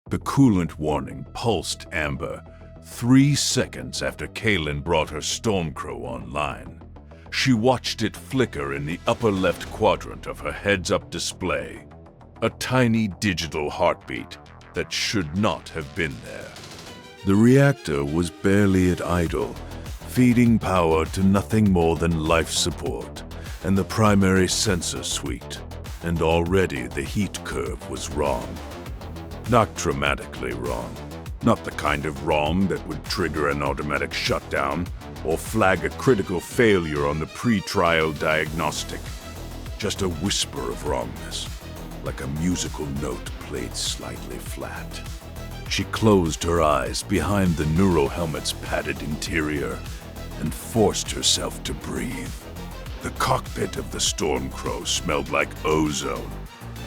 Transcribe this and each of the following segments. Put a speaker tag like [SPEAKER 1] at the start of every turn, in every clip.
[SPEAKER 1] The coolant warning pulsed amber 3 seconds after Kaylin brought her Stormcrow online. She watched it flicker in the upper left quadrant of her heads-up display, a tiny digital heartbeat that should not have been there. The reactor was barely at idle, feeding power to nothing more than life support and the primary sensor suite, and already the heat curve was wrong. Not dramatically wrong. Not the kind of wrong that would trigger an automatic shutdown or flag a critical failure on the pre-trial diagnostic. Just a whisper of wrongness, like a musical note played slightly flat. She closed her eyes behind the neural helmet's padded interior and forced herself to breathe. The cockpit of the Stormcrow smelled like ozone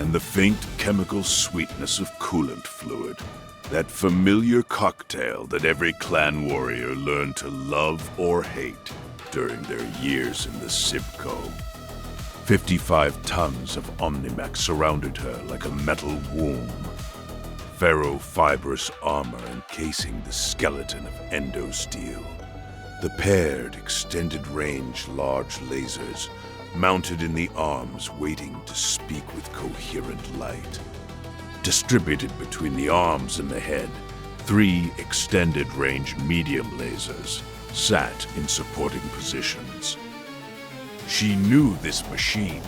[SPEAKER 1] and the faint chemical sweetness of coolant fluid. That familiar cocktail that every clan warrior learned to love or hate during their years in the Sibco. 55 tons of OmniMech surrounded her like a metal womb. Ferro-fibrous armor encasing the skeleton of endosteel. The paired, extended-range large lasers mounted in the arms waiting to speak with coherent light. Distributed between the arms and the head, 3 extended-range medium lasers sat in supporting positions. She knew this machine.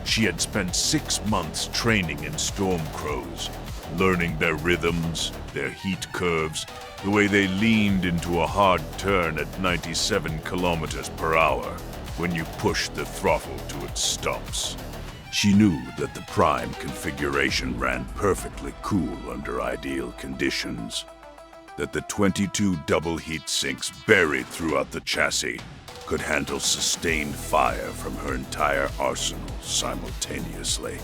[SPEAKER 1] She had spent 6 months training in Stormcrows, learning their rhythms, their heat curves, the way they leaned into a hard turn at 97 kilometers per hour when you pushed the throttle to its stops. She knew that the prime configuration ran perfectly cool under ideal conditions, that the 22 double heat sinks buried throughout the chassis could handle sustained fire from her entire arsenal simultaneously.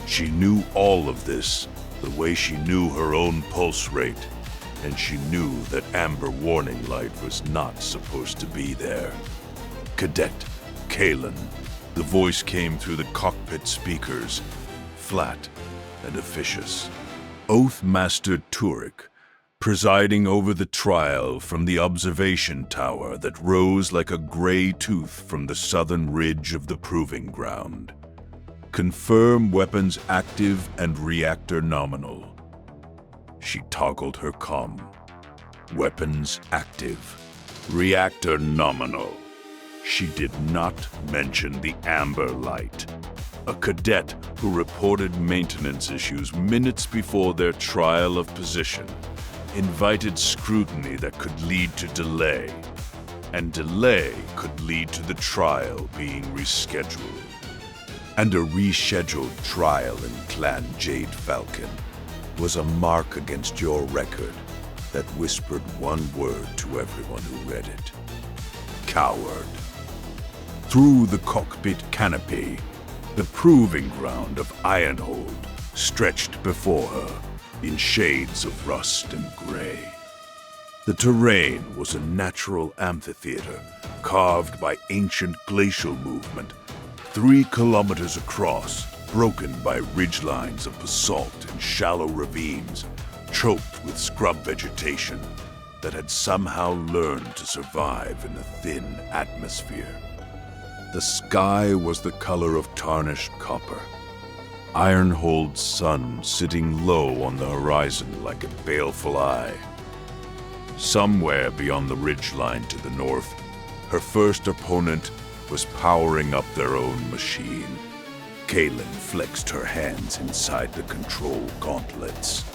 [SPEAKER 1] She knew all of this the way she knew her own pulse rate, and she knew that amber warning light was not supposed to be there. Cadet Kaylin. The voice came through the cockpit speakers, flat and officious. Oathmaster Turek, presiding over the trial from the observation tower that rose like a gray tooth from the southern ridge of the proving ground. Confirm weapons active and reactor nominal. She toggled her comm. Weapons active. Reactor nominal. She did not mention the amber light. A cadet who reported maintenance issues minutes before their trial of position invited scrutiny that could lead to delay, and delay could lead to the trial being rescheduled. And a rescheduled trial in Clan Jade Falcon was a mark against your record that whispered one word to everyone who read it. Coward. Through the cockpit canopy, the proving ground of Ironhold stretched before her in shades of rust and gray. The terrain was a natural amphitheater carved by ancient glacial movement, 3 kilometers across, broken by ridgelines of basalt and shallow ravines, choked with scrub vegetation that had somehow learned to survive in a thin atmosphere. The sky was the color of tarnished copper. Ironhold's sun sitting low on the horizon like a baleful eye. Somewhere beyond the ridgeline to the north, her first opponent was powering up their own machine. Kaylin flexed her hands inside the control gauntlets.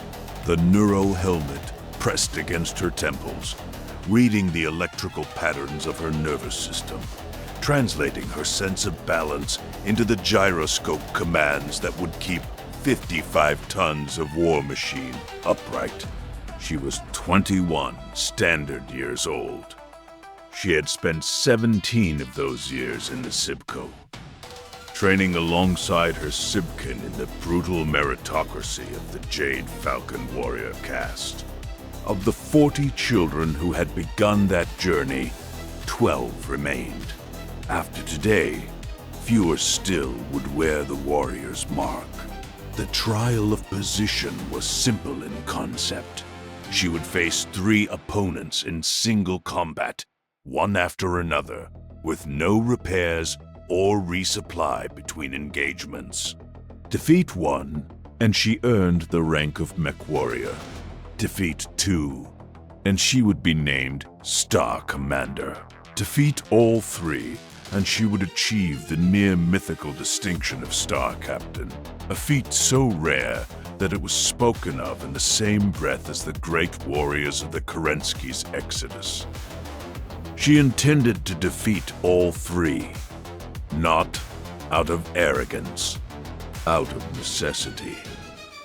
[SPEAKER 1] The neural helmet pressed against her temples, reading the electrical patterns of her nervous system, translating her sense of balance into the gyroscope commands that would keep 55 tons of war machine upright. She was 21 standard years old. She had spent 17 of those years in the Sibco, training alongside her Sibkin in the brutal meritocracy of the Jade Falcon warrior caste. Of the 40 children who had begun that journey, 12 remained. After today, fewer still would wear the warrior's mark. The trial of position was simple in concept. She would face 3 opponents in single combat, one after another, with no repairs or resupply between engagements. Defeat 1, and she earned the rank of Mech Warrior. Defeat 2, and she would be named Star Commander. Defeat all 3, and she would achieve the near-mythical distinction of Star Captain, a feat so rare that it was spoken of in the same breath as the great warriors of the Kerenski's Exodus. She intended to defeat all 3, not out of arrogance, out of necessity,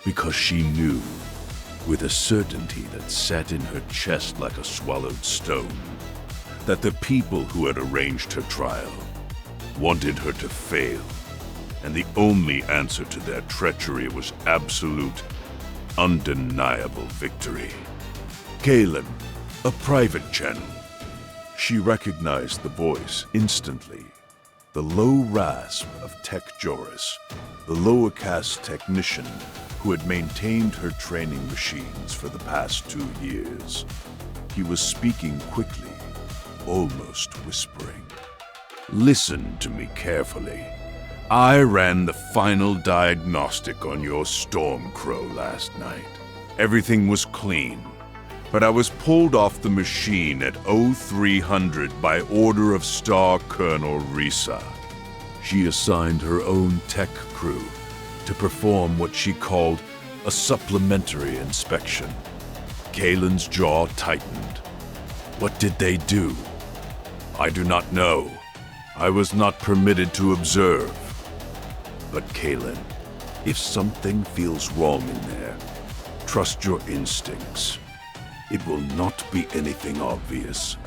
[SPEAKER 1] because she knew, with a certainty that sat in her chest like a swallowed stone, that the people who had arranged her trial wanted her to fail, and the only answer to their treachery was absolute, undeniable victory. Kalen, a private channel. She recognized the voice instantly. The low rasp of Tech Joris, the lower caste technician who had maintained her training machines for the past 2 years. He was speaking quickly, almost whispering. Listen to me carefully. I ran the final diagnostic on your Stormcrow last night. Everything was clean, but I was pulled off the machine at 0300 by order of Star Colonel Risa. She assigned her own tech crew to perform what she called a supplementary inspection. Kalen's jaw tightened. What did they do? I do not know. I was not permitted to observe. But Kalen, if something feels wrong in there, trust your instincts. It will not be anything obvious.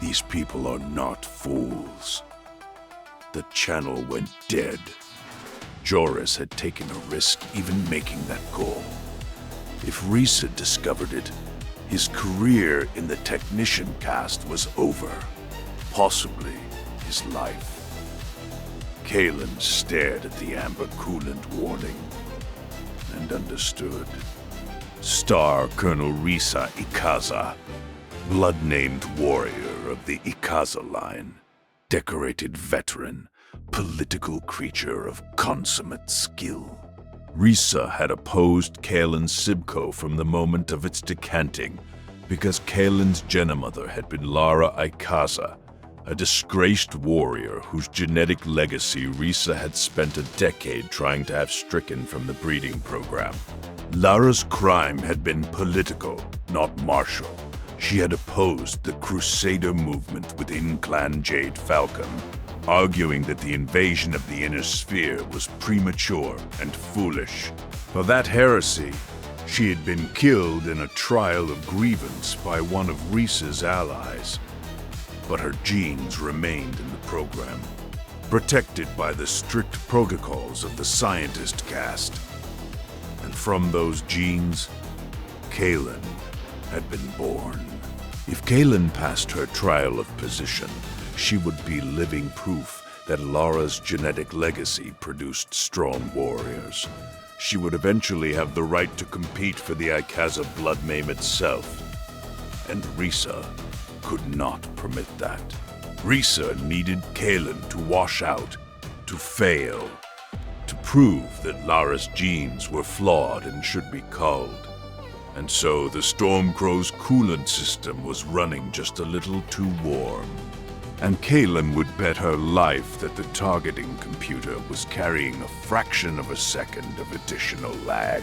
[SPEAKER 1] These people are not fools. The channel went dead. Joris had taken a risk even making that call. If Risa discovered it, his career in the technician caste was over. Possibly his life. Kalen stared at the amber coolant warning and understood. Star Colonel Risa Ikaza, blood-named warrior of the Ikaza line, decorated veteran, political creature of consummate skill. Risa had opposed Kalen's Sibco from the moment of its decanting because Kalen's Genamother had been Lara Ikaza, a disgraced warrior whose genetic legacy Risa had spent a decade trying to have stricken from the breeding program. Lara's crime had been political, not martial. She had opposed the Crusader movement within Clan Jade Falcon, arguing that the invasion of the Inner Sphere was premature and foolish. For that heresy, she had been killed in a trial of grievance by one of Risa's allies. But her genes remained in the program, protected by the strict protocols of the scientist caste. And from those genes, Kalen had been born. If Kalen passed her trial of position, she would be living proof that Lara's genetic legacy produced strong warriors. She would eventually have the right to compete for the Ikaza Bloodname itself. And Risa could not permit that. Risa needed Kalen to wash out, to fail, to prove that Lara's genes were flawed and should be culled. And so the Stormcrow's coolant system was running just a little too warm. And Kalen would bet her life that the targeting computer was carrying a fraction of a second of additional lag.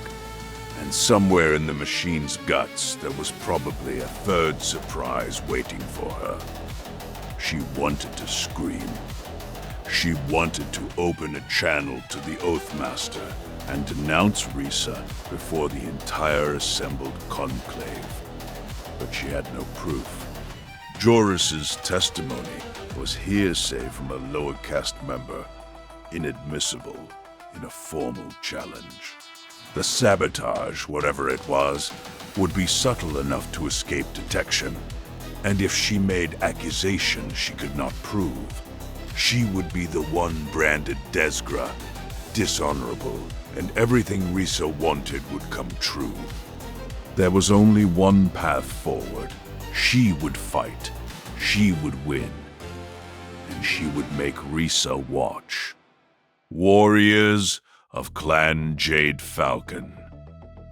[SPEAKER 1] And somewhere in the machine's guts, there was probably a third surprise waiting for her. She wanted to scream. She wanted to open a channel to the Oathmaster and denounce Risa before the entire assembled conclave. But she had no proof. Joris's testimony was hearsay from a lower caste member, inadmissible in a formal challenge. The sabotage, whatever it was, would be subtle enough to escape detection. And if she made accusations she could not prove, she would be the one branded Desgra, dishonorable, and everything Risa wanted would come true. There was only one path forward. She would fight, she would win, and she would make Risa watch. Warriors of Clan Jade Falcon.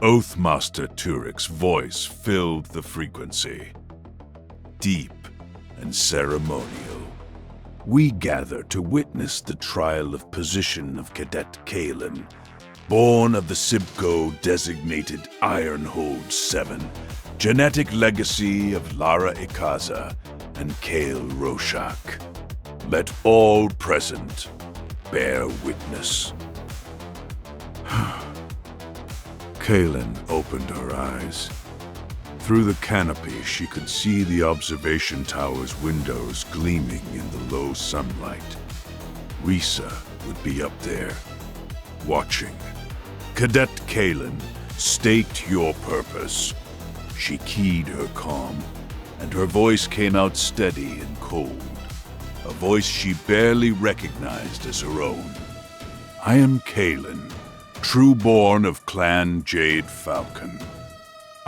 [SPEAKER 1] Oathmaster Turik's voice filled the frequency. Deep and ceremonial. We gather to witness the trial of position of Cadet Kalen, born of the Sibco-designated Ironhold 7, genetic legacy of Lara Ikaza and Kale Roshak. Let all present bear witness. Kalen opened her eyes. Through the canopy, she could see the observation tower's windows gleaming in the low sunlight. Risa would be up there, watching. Cadet Kalen, state your purpose. She keyed her calm, and her voice came out steady and cold, a voice she barely recognized as her own. I am Kalen, Trueborn of Clan Jade Falcon.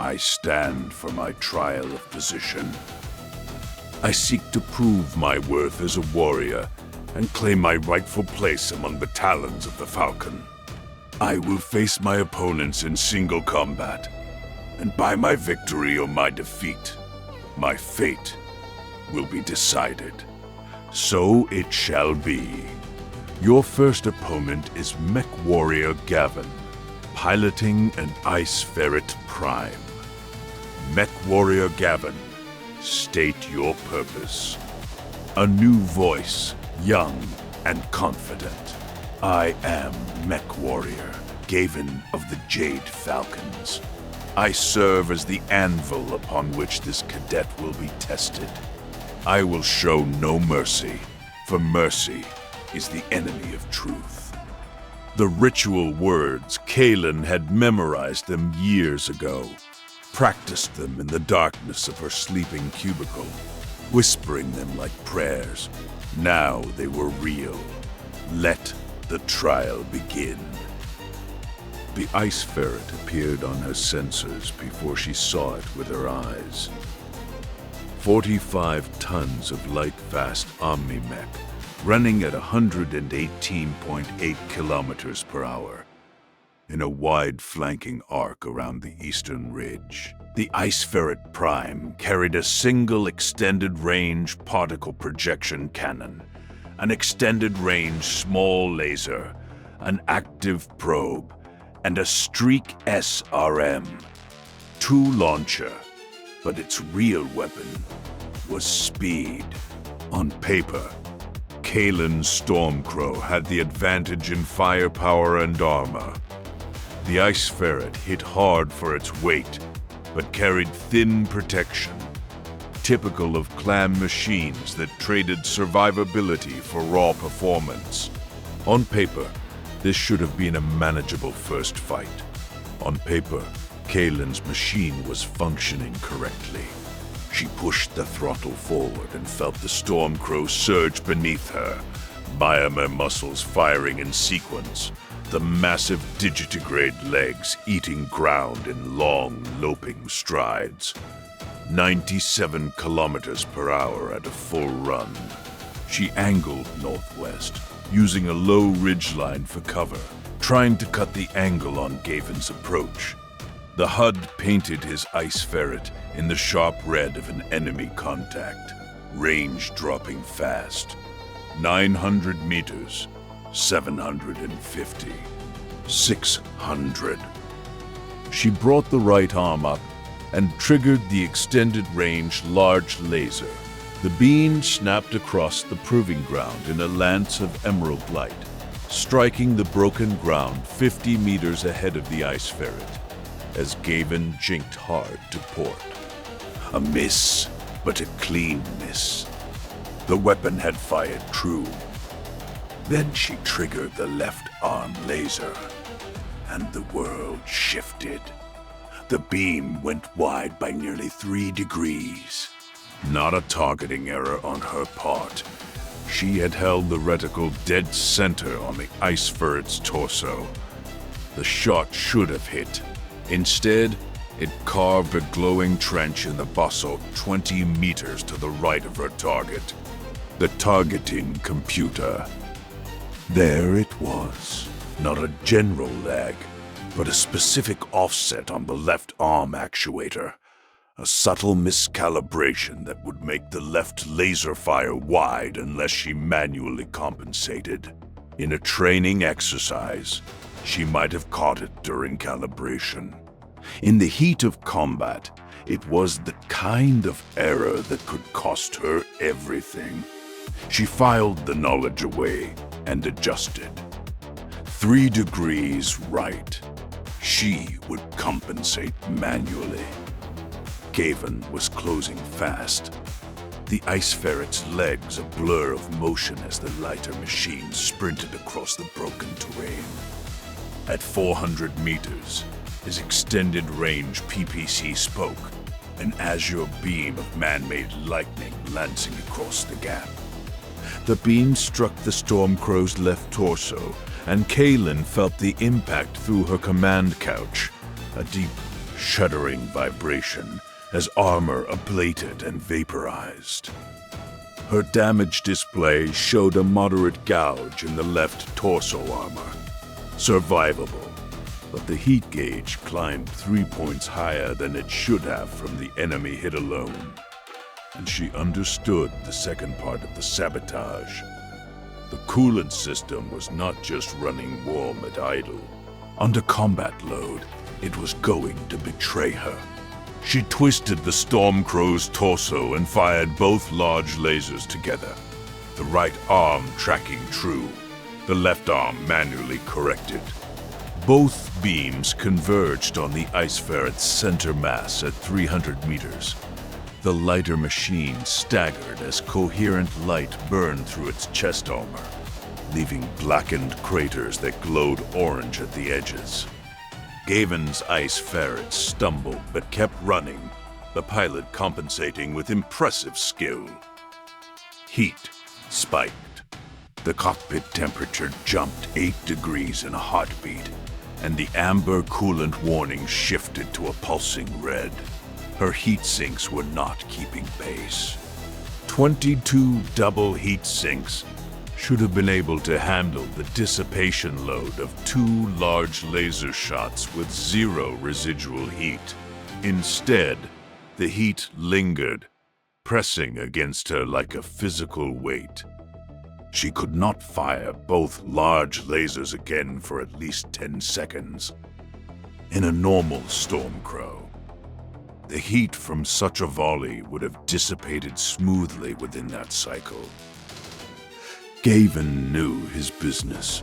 [SPEAKER 1] I stand for my trial of position. I seek to prove my worth as a warrior and claim my rightful place among the talons of the Falcon. I will face my opponents in single combat, and by my victory or my defeat, my fate will be decided. So it shall be. Your first opponent is Mech Warrior Gavin, piloting an Ice Ferret Prime. Mech Warrior Gavin, state your purpose. A new voice, young and confident. I am Mech Warrior, Gavin of the Jade Falcons. I serve as the anvil upon which this cadet will be tested. I will show no mercy, for mercy is the enemy of truth. The ritual words, Kalen had memorized them years ago, practiced them in the darkness of her sleeping cubicle, whispering them like prayers. Now they were real. Let the trial begin. The ice ferret appeared on her sensors before she saw it with her eyes. 45 tons of light-fast OmniMech, running at 118.8 kilometers per hour, in a wide flanking arc around the eastern ridge. The Ice Ferret Prime carried a single extended-range particle projection cannon, an extended-range small laser, an active probe, and a Streak SRM. Two launcher, but its real weapon was speed. On paper, Kalen's Stormcrow had the advantage in firepower and armor. The Ice Ferret hit hard for its weight, but carried thin protection, typical of clan machines that traded survivability for raw performance. On paper, this should have been a manageable first fight. On paper, Kalen's machine was functioning correctly. She pushed the throttle forward and felt the Stormcrow surge beneath her, biomer muscles firing in sequence, the massive digitigrade legs eating ground in long, loping strides. 97 kilometers per hour at a full run. She angled northwest, using a low ridgeline for cover, trying to cut the angle on Gavin's approach. The HUD painted his Ice Ferret in the sharp red of an enemy contact, range dropping fast. 900 meters, 750, 600. She brought the right arm up and triggered the extended range large laser. The beam snapped across the proving ground in a lance of emerald light, striking the broken ground 50 meters ahead of the Ice Ferret, as Gavin jinked hard to port. A miss, but a clean miss. The weapon had fired true. Then she triggered the left arm laser, and the world shifted. The beam went wide by nearly 3 degrees. Not a targeting error on her part. She had held the reticle dead center on the ice ferret's torso. The shot should have hit. Instead, it carved a glowing trench in the basalt 20 meters to the right of her target. The targeting computer. There it was. Not a general lag, but a specific offset on the left arm actuator. A subtle miscalibration that would make the left laser fire wide unless she manually compensated. In a training exercise, she might have caught it during calibration. In the heat of combat, it was the kind of error that could cost her everything. She filed the knowledge away and adjusted. 3 degrees right. She would compensate manually. Gaven was closing fast. The ice ferret's legs a blur of motion as the lighter machine sprinted across the broken terrain. At 400 meters, his extended range PPC spoke, an azure beam of man-made lightning lancing across the gap. The beam struck the Stormcrow's left torso, and Kaylin felt the impact through her command couch, a deep, shuddering vibration as armor ablated and vaporized. Her damage display showed a moderate gouge in the left torso armor. Survivable, but the heat gauge climbed 3 points higher than it should have from the enemy hit alone. And she understood the second part of the sabotage. The coolant system was not just running warm at idle. Under combat load, it was going to betray her. She twisted the Stormcrow's torso and fired both large lasers together, the right arm tracking true, the left arm manually corrected. Both beams converged on the ice ferret's center mass at 300 meters. The lighter machine staggered as coherent light burned through its chest armor, leaving blackened craters that glowed orange at the edges. Gaven's ice ferret stumbled but kept running, the pilot compensating with impressive skill. Heat spiked. The cockpit temperature jumped 8 degrees in a heartbeat, and the amber coolant warning shifted to a pulsing red. Her heat sinks were not keeping pace. 22 double heat sinks should have been able to handle the dissipation load of 2 large laser shots with 0 residual heat. Instead, the heat lingered, pressing against her like a physical weight. She could not fire both large lasers again for at least 10 seconds. In a normal Stormcrow, the heat from such a volley would have dissipated smoothly within that cycle. Gaven knew his business.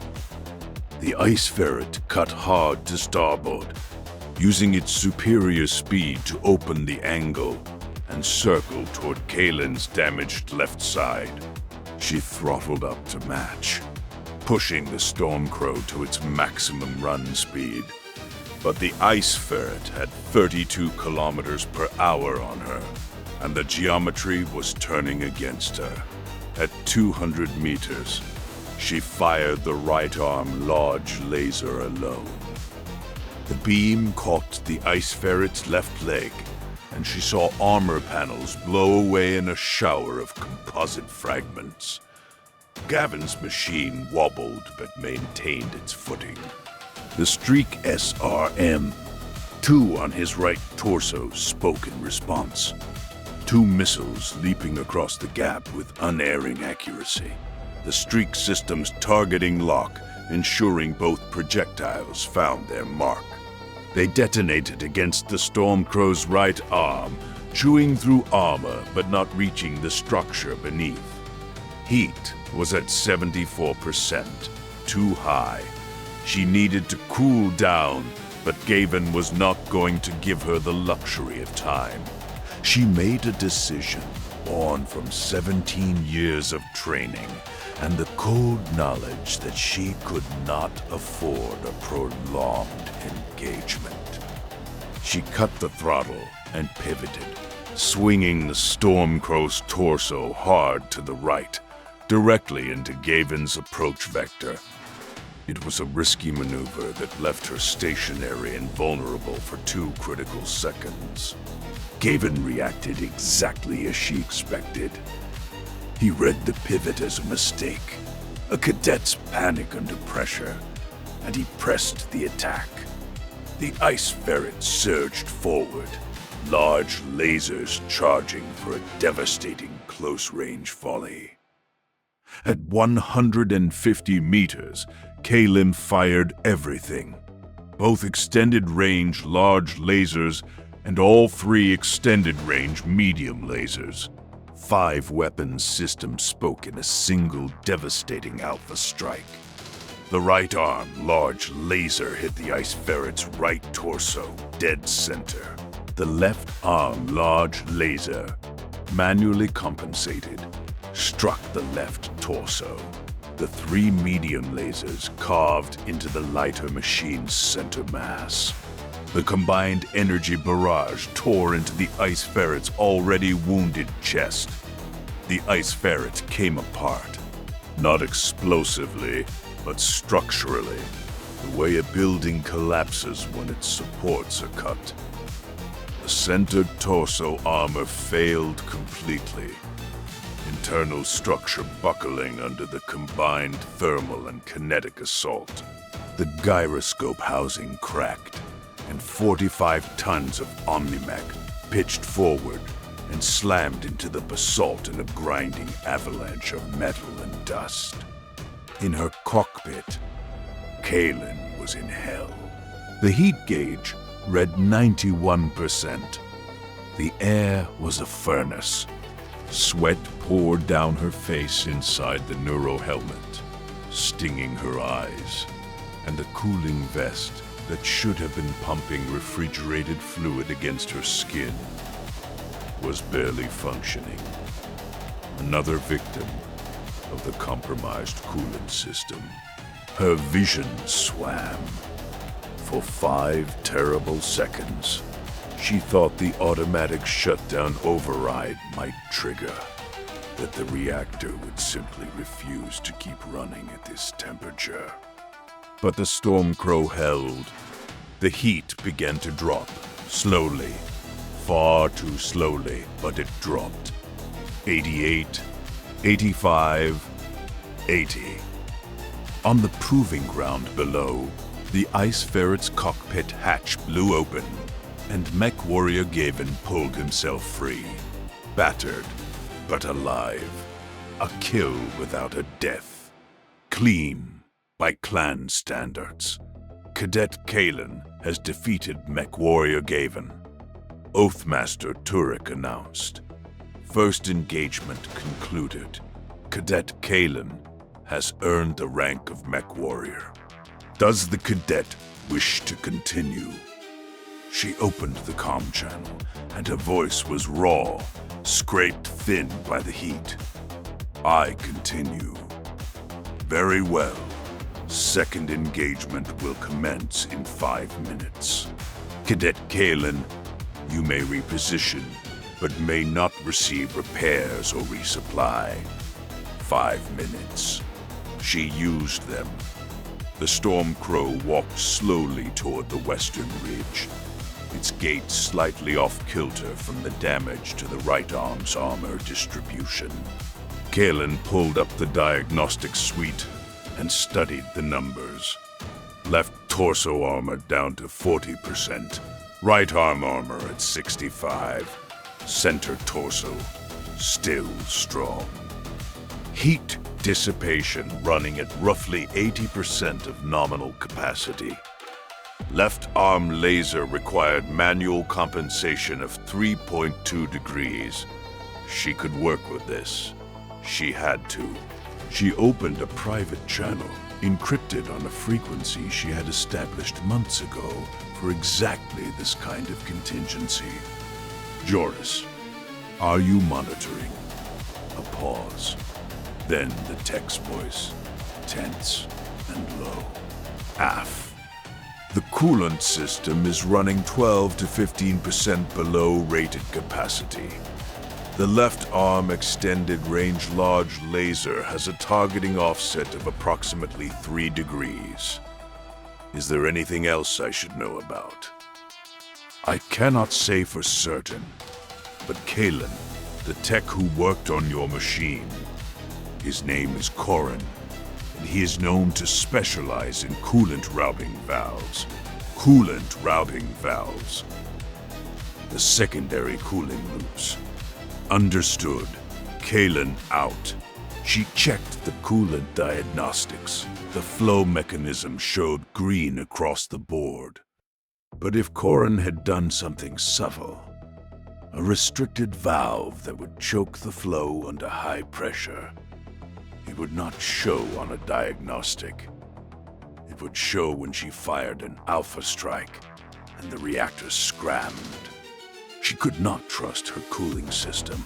[SPEAKER 1] The ice ferret cut hard to starboard, using its superior speed to open the angle and circle toward Kaylin's damaged left side. She throttled up to match, pushing the Stormcrow to its maximum run speed. But the ice ferret had 32 kilometers per hour on her, and the geometry was turning against her. At 200 meters, she fired the right arm large laser alone. The beam caught the ice ferret's left leg, and she saw armor panels blow away in a shower of composite fragments. Gavin's machine wobbled but maintained its footing. The Streak SRM, 2 on his right torso, spoke in response. 2 missiles leaping across the gap with unerring accuracy. The Streak system's targeting lock, ensuring both projectiles found their mark. They detonated against the Stormcrow's right arm, chewing through armor but not reaching the structure beneath. Heat was at 74%, too high. She needed to cool down, but Gaven was not going to give her the luxury of time. She made a decision born from 17 years of training and the cold knowledge that she could not afford a prolonged engagement. She cut the throttle and pivoted, swinging the Stormcrow's torso hard to the right, directly into Gavin's approach vector. It was a risky maneuver that left her stationary and vulnerable for 2 critical seconds. Gavin reacted exactly as she expected. He read the pivot as a mistake, a cadet's panic under pressure, and he pressed the attack. The ice ferret surged forward, large lasers charging for a devastating close-range volley. At 150 meters, Kaylin fired everything. Both extended-range large lasers and all 3 extended-range medium lasers. 5 weapons systems spoke in a single devastating alpha strike. The right arm large laser hit the ice ferret's right torso, dead center. The left arm large laser, manually compensated, struck the left torso. The 3 medium lasers carved into the lighter machine's center mass. The combined energy barrage tore into the ice ferret's already wounded chest. The ice ferret came apart, not explosively, but structurally, the way a building collapses when its supports are cut. The center torso armor failed completely, internal structure buckling under the combined thermal and kinetic assault. The gyroscope housing cracked, and 45 tons of OmniMech pitched forward and slammed into the basalt in a grinding avalanche of metal and dust. In her cockpit, Kaylin was in hell. The heat gauge read 91%. The air was a furnace. Sweat poured down her face inside the neuro helmet, stinging her eyes, and the cooling vest that should have been pumping refrigerated fluid against her skin was barely functioning. Another victim of the compromised coolant system. Her vision swam. For 5 terrible seconds, she thought the automatic shutdown override might trigger, that the reactor would simply refuse to keep running at this temperature. But the Stormcrow held. The heat began to drop, slowly, far too slowly, but it dropped. 88, 85, 80. On the proving ground below, the ice ferret's cockpit hatch blew open, and mech warrior Gavin pulled himself free. Battered, but alive. A kill without a death. Clean, by clan standards. Cadet Kaylin has defeated mech warrior Gavin. Oathmaster Turek announced. First engagement concluded. Cadet Kaylin has earned the rank of mech warrior. Does the cadet wish to continue? She opened the comm channel, and her voice was raw, scraped thin by the heat. I continue. Very well. Second engagement will commence in 5 minutes. Cadet Kaylin, you may reposition, but may not receive repairs or resupply. 5 minutes. She used them. The Stormcrow walked slowly toward the western ridge, its gait slightly off-kilter from the damage to the right arm's armor distribution. Kaylin pulled up the diagnostic suite and studied the numbers. Left torso armor down to 40%, right arm armor at 65%, center torso still strong. Heat dissipation running at roughly 80% of nominal capacity. Left arm laser required manual compensation of 3.2 degrees. She could work with this. She had to. She opened a private channel, encrypted on a frequency she had established months ago for exactly this kind of contingency. Joris, are you monitoring? A pause. Then the tech's voice, tense and low. AF. The coolant system is running 12 to 15% below rated capacity. The left arm extended range large laser has a targeting offset of approximately 3 degrees. Is there anything else I should know about? I cannot say for certain, but Kalen, the tech who worked on your machine, his name is Corin, and he is known to specialize in coolant routing valves. Coolant routing valves. The secondary cooling loops. Understood. Kalen out. She checked the coolant diagnostics. The flow mechanism showed green across the board. But if Corin had done something subtle, a restricted valve that would choke the flow under high pressure, it would not show on a diagnostic. It would show when she fired an alpha strike and the reactor scrammed. She could not trust her cooling system.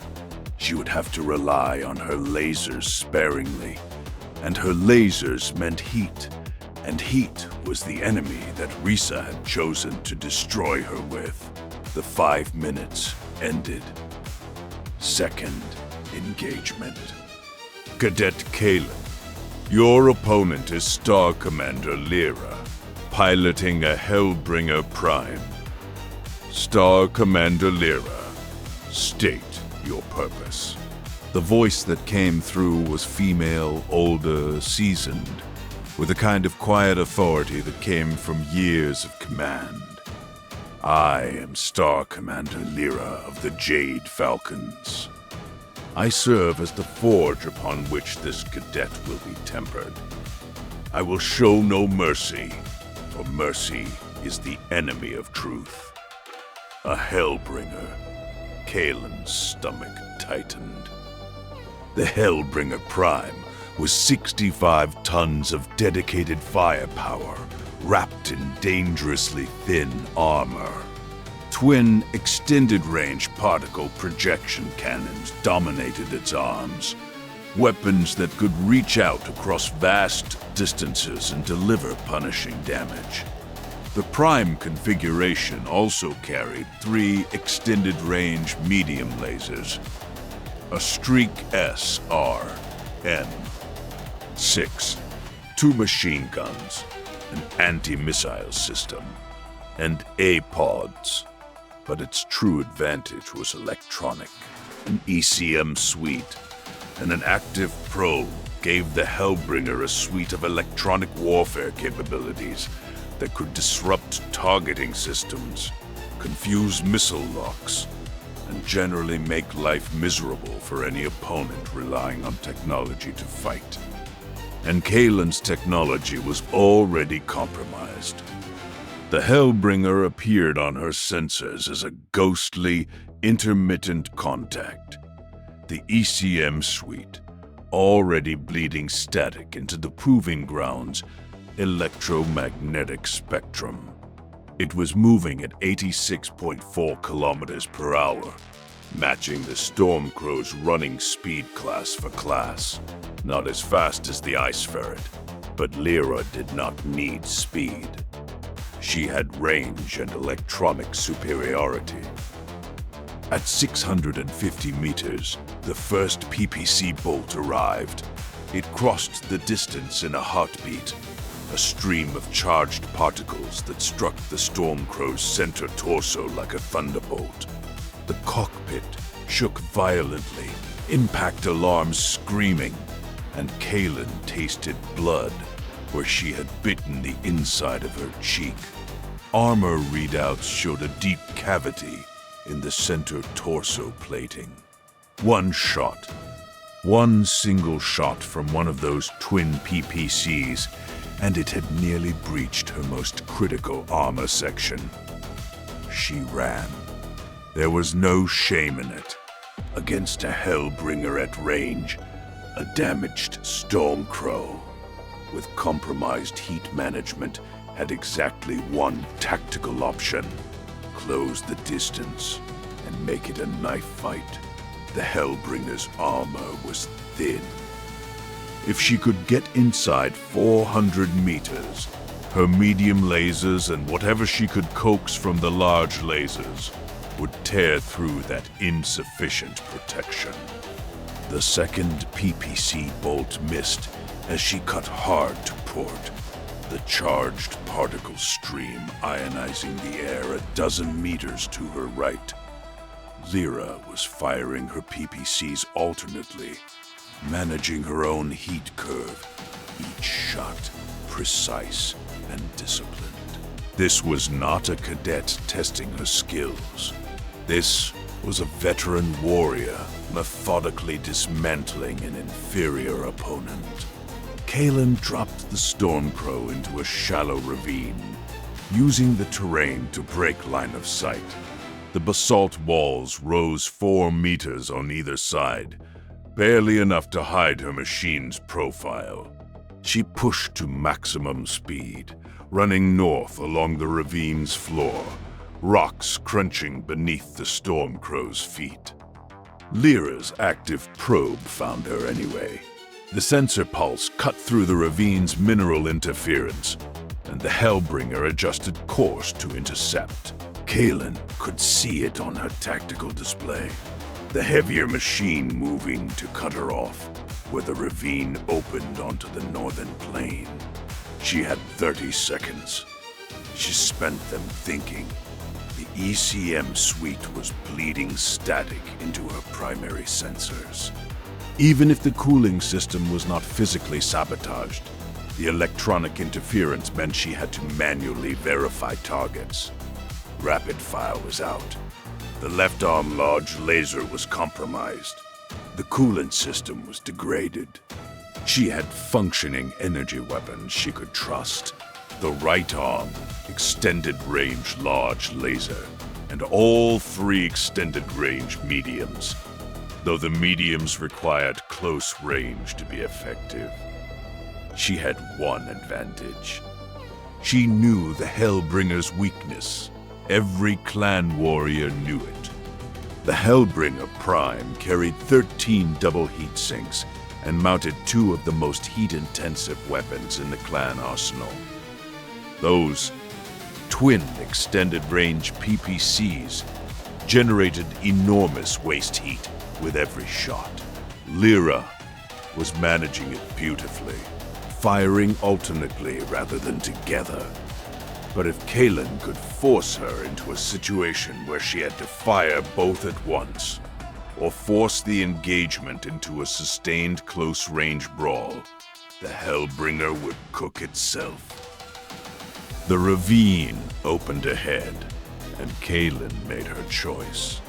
[SPEAKER 1] She would have to rely on her lasers sparingly, and her lasers meant heat, and heat was the enemy that Risa had chosen to destroy her with. The 5 minutes ended. Second engagement. Cadet Kalen, your opponent is Star Commander Lyra, piloting a Hellbringer Prime. Star Commander Lyra, state your purpose. The voice that came through was female, older, seasoned, with a kind of quiet authority that came from years of command. I am Star Commander Lyra of the Jade Falcons. I serve as the forge upon which this cadet will be tempered. I will show no mercy, for mercy is the enemy of truth. A Hellbringer. Kalen's stomach tightened. The Hellbringer Prime was 65 tons of dedicated firepower, wrapped in dangerously thin armor. Twin extended-range particle projection cannons dominated its arms, weapons that could reach out across vast distances and deliver punishing damage. The Prime configuration also carried 3 extended-range medium lasers, a Streak S-R-N, 6, 2 machine guns, an anti-missile system, and A-pods. But its true advantage was electronic. An ECM suite and an active probe gave the Hellbringer a suite of electronic warfare capabilities that could disrupt targeting systems, confuse missile locks, and generally make life miserable for any opponent relying on technology to fight. And Kalen's technology was already compromised. The Hellbringer appeared on her sensors as a ghostly, intermittent contact. The ECM suite, already bleeding static into the proving grounds, electromagnetic spectrum. It was moving at 86.4 kilometers per hour, matching the Stormcrow's running speed class for class. Not as fast as the Ice Ferret, but Lyra did not need speed. She had range and electronic superiority. At 650 meters, the first PPC bolt arrived. It crossed the distance in a heartbeat, a stream of charged particles that struck the Stormcrow's center torso like a thunderbolt. The cockpit shook violently, impact alarms screaming, and Kalen tasted blood where she had bitten the inside of her cheek. Armor readouts showed a deep cavity in the center torso plating. One single shot from one of those twin PPCs, and it had nearly breached her most critical armor section. She ran. There was no shame in it. Against a Hellbringer at range, a damaged Stormcrow with compromised heat management had exactly one tactical option: close the distance and make it a knife fight. The Hellbringer's armor was thin. If she could get inside 400 meters, her medium lasers and whatever she could coax from the large lasers would tear through that insufficient protection. The second PPC bolt missed as she cut hard to port, the charged particle stream ionizing the air a dozen meters to her right. Lyra was firing her PPCs alternately, managing her own heat curve, each shot precise and disciplined. This was not a cadet testing her skills. This was a veteran warrior methodically dismantling an inferior opponent. Kalen dropped the Stormcrow into a shallow ravine, using the terrain to break line of sight. The basalt walls rose 4 meters on either side, barely enough to hide her machine's profile. She pushed to maximum speed, running north along the ravine's floor, rocks crunching beneath the Stormcrow's feet. Lyra's active probe found her anyway. The sensor pulse cut through the ravine's mineral interference, and the Hellbringer adjusted course to intercept. Kalen could see it on her tactical display, the heavier machine moving to cut her off where the ravine opened onto the northern plain. She had 30 seconds. She spent them thinking. The ECM suite was bleeding static into her primary sensors. Even if the cooling system was not physically sabotaged, the electronic interference meant she had to manually verify targets. Rapid fire was out. The left arm large laser was compromised. The coolant system was degraded. She had functioning energy weapons she could trust. The right arm, extended range large laser, and all 3 extended range mediums, though the mediums required close range to be effective. She had one advantage. She knew the Hellbringer's weakness. Every clan warrior knew it. The Hellbringer Prime carried 13 double heat sinks and mounted 2 of the most heat-intensive weapons in the clan arsenal. Those twin extended-range PPCs generated enormous waste heat with every shot. Lyra was managing it beautifully, firing alternately rather than together. But if Kalen could force her into a situation where she had to fire both at once, or force the engagement into a sustained close-range brawl, the Hellbringer would cook itself. The ravine opened ahead, and Kalen made her choice.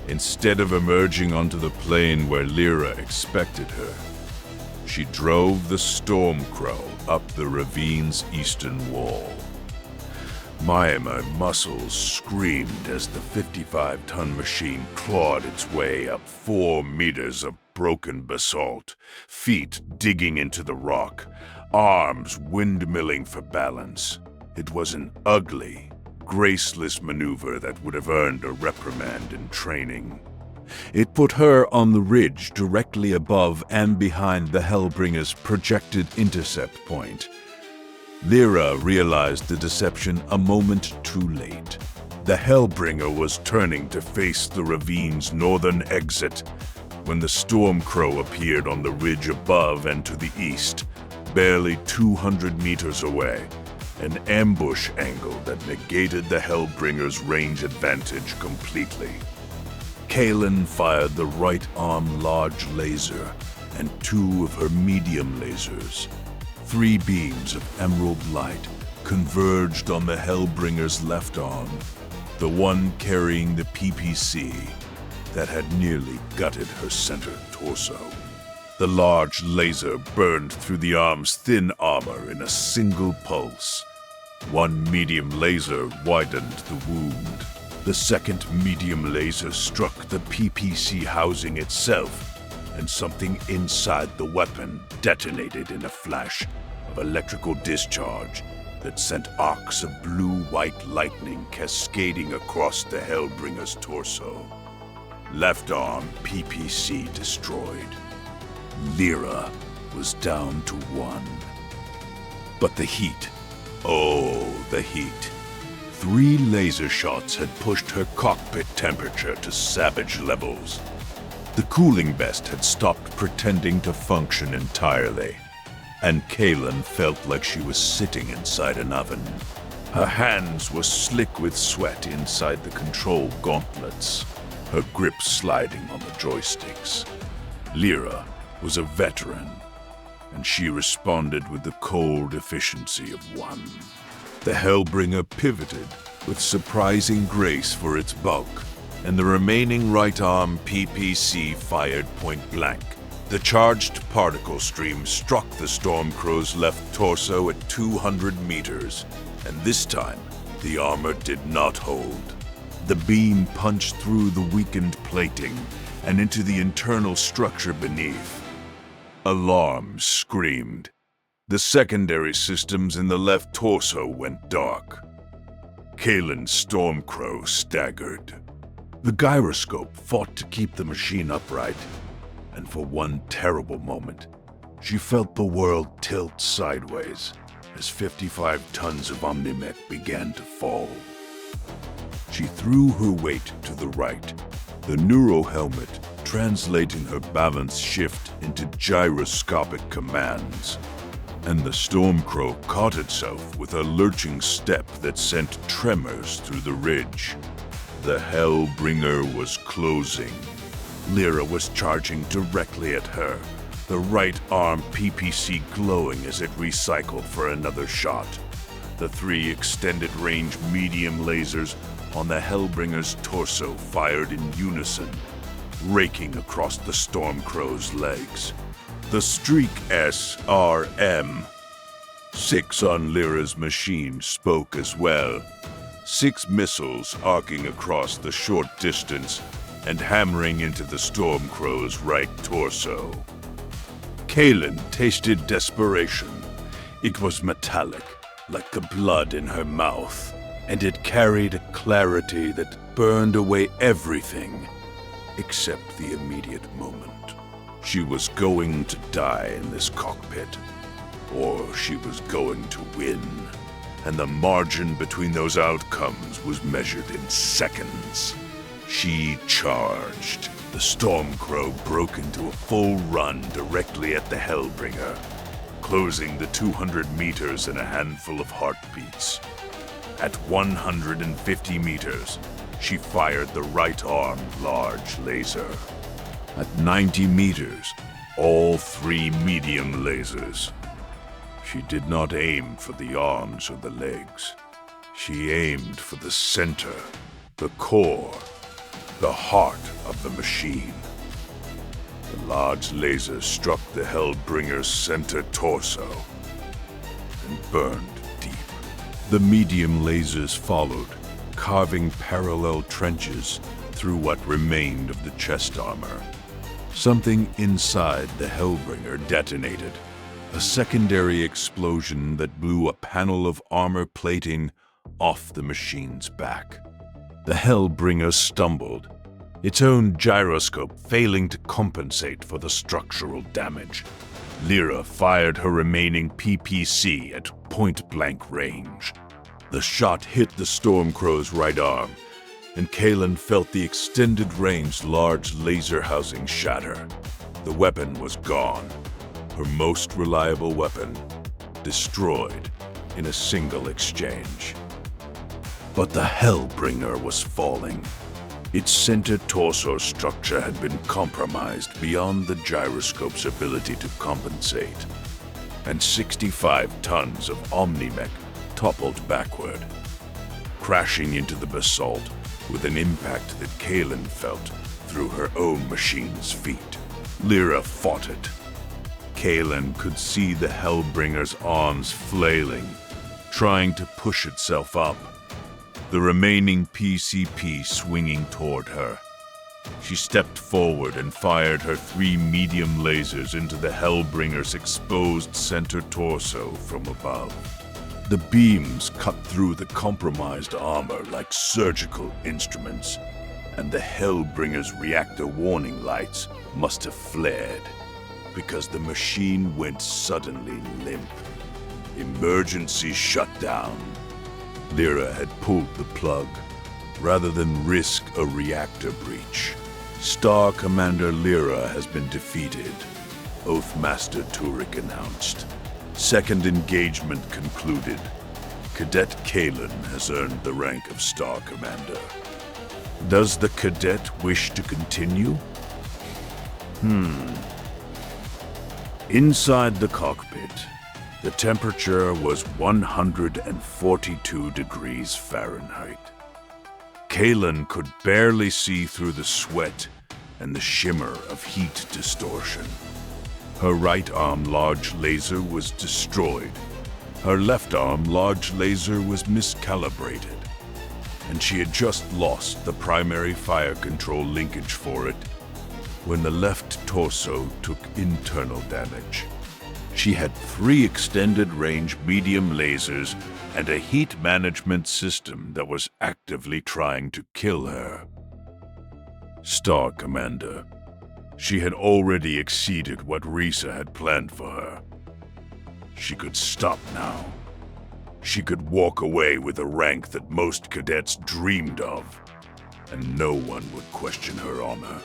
[SPEAKER 1] Instead of emerging onto the plain where Lyra expected her, she drove the Stormcrow up the ravine's eastern wall. My muscles screamed as the 55-ton machine clawed its way up 4 meters of broken basalt, feet digging into the rock, arms windmilling for balance. It was an ugly, graceless maneuver that would have earned a reprimand in training. It put her on the ridge directly above and behind the Hellbringer's projected intercept point. Lyra realized the deception a moment too late. The Hellbringer was turning to face the ravine's northern exit when the Stormcrow appeared on the ridge above and to the east, barely 200 meters away, an ambush angle that negated the Hellbringer's range advantage completely. Kalen fired the right arm large laser and 2 of her medium lasers. 3 beams of emerald light converged on the Hellbringer's left arm, the one carrying the PPC that had nearly gutted her center torso. The large laser burned through the arm's thin armor in a single pulse. 1 medium laser widened the wound. The second medium laser struck the PPC housing itself, and something inside the weapon detonated in a flash of electrical discharge that sent arcs of blue-white lightning cascading across the Hellbringer's torso. Left arm PPC destroyed. Lyra was down to 1. But the heat, oh, the heat, 3 laser shots had pushed her cockpit temperature to savage levels. The cooling vest had stopped pretending to function entirely, and Kaylin felt like she was sitting inside an oven. Her hands were slick with sweat inside the control gauntlets, her grip sliding on the joysticks. Lyra was a veteran, and she responded with the cold efficiency of one. The Hellbringer pivoted with surprising grace for its bulk, and the remaining right arm PPC fired point blank. The charged particle stream struck the Stormcrow's left torso at 200 meters, and this time, the armor did not hold. The beam punched through the weakened plating and into the internal structure beneath. Alarm screamed. The secondary systems in the left torso went dark. Kaylin's Stormcrow staggered. The gyroscope fought to keep the machine upright, and for one terrible moment, she felt the world tilt sideways as 55 tons of OmniMech began to fall. She threw her weight to the right, the neurohelmet translating her balance shift into gyroscopic commands, and the Stormcrow caught itself with a lurching step that sent tremors through the ridge. The Hellbringer was closing. Lyra was charging directly at her, the right arm PPC glowing as it recycled for another shot. The 3 extended-range medium lasers on the Hellbringer's torso fired in unison, raking across the Stormcrow's legs. The Streak SRM. 6 on Lyra's machine spoke as well. 6 missiles arcing across the short distance and hammering into the Stormcrow's right torso. Kaylin tasted desperation. It was metallic, like the blood in her mouth, and it carried a clarity that burned away everything except the immediate moment. She was going to die in this cockpit, or she was going to win, and the margin between those outcomes was measured in seconds. She charged. The Stormcrow broke into a full run directly at the Hellbringer, closing the 200 meters in a handful of heartbeats. At 150 meters, she fired the right arm large laser. At 90 meters, all 3 medium lasers. She did not aim for the arms or the legs. She aimed for the center, the core, the heart of the machine. The large laser struck the Hellbringer's center torso and burned deep. The medium lasers followed, carving parallel trenches through what remained of the chest armor. Something inside the Hellbringer detonated, a secondary explosion that blew a panel of armor plating off the machine's back. The Hellbringer stumbled, its own gyroscope failing to compensate for the structural damage. Lyra fired her remaining PPC at point-blank range. The shot hit the Stormcrow's right arm, and Kaylin felt the extended-range large laser housing shatter. The weapon was gone, her most reliable weapon, destroyed in a single exchange. But the Hellbringer was falling. Its center torso structure had been compromised beyond the gyroscope's ability to compensate, and 65 tons of OmniMech toppled backward, crashing into the basalt with an impact that Kaylin felt through her own machine's feet. Lyra fought it. Kaylin could see the Hellbringer's arms flailing, trying to push itself up, the remaining PCP swinging toward her. She stepped forward and fired her 3 medium lasers into the Hellbringer's exposed center torso from above. The beams cut through the compromised armor like surgical instruments, and the Hellbringer's reactor warning lights must have flared, because the machine went suddenly limp. Emergency shutdown. Lyra had pulled the plug, rather than risk a reactor breach. Star Commander Lyra has been defeated, Oathmaster Turek announced. Second engagement concluded. Cadet Kalen has earned the rank of Star Commander. Does the cadet wish to continue? Inside the cockpit, the temperature was 142 degrees Fahrenheit. Kalen could barely see through the sweat and the shimmer of heat distortion. Her right arm large laser was destroyed. Her left arm large laser was miscalibrated, and she had just lost the primary fire control linkage for it when the left torso took internal damage. She had 3 extended-range medium lasers and a heat management system that was actively trying to kill her. Star Commander. She had already exceeded what Risa had planned for her. She could stop now. She could walk away with a rank that most cadets dreamed of, and no one would question her honor.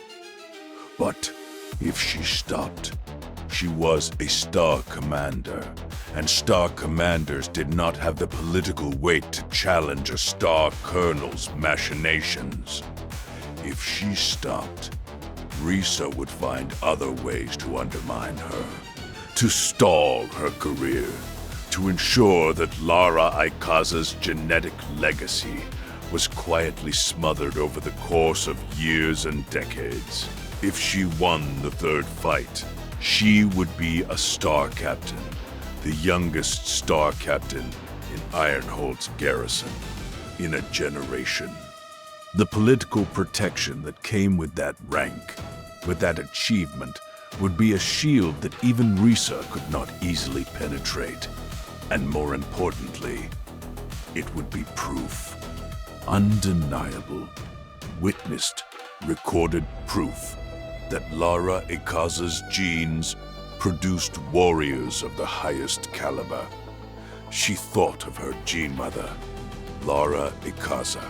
[SPEAKER 1] But if she stopped, she was a Star Commander, and Star Commanders did not have the political weight to challenge a Star Colonel's machinations. If she stopped, Risa would find other ways to undermine her, to stall her career, to ensure that Lara Ikaza's genetic legacy was quietly smothered over the course of years and decades. If she won the third fight, she would be a Star Captain, the youngest Star Captain in Ironhold's garrison in a generation. The political protection that came with that rank, with that achievement, would be a shield that even Risa could not easily penetrate. And more importantly, it would be proof. Undeniable, witnessed, recorded proof that Lara Ikaza's genes produced warriors of the highest caliber. She thought of her gene mother, Lara Ikaza,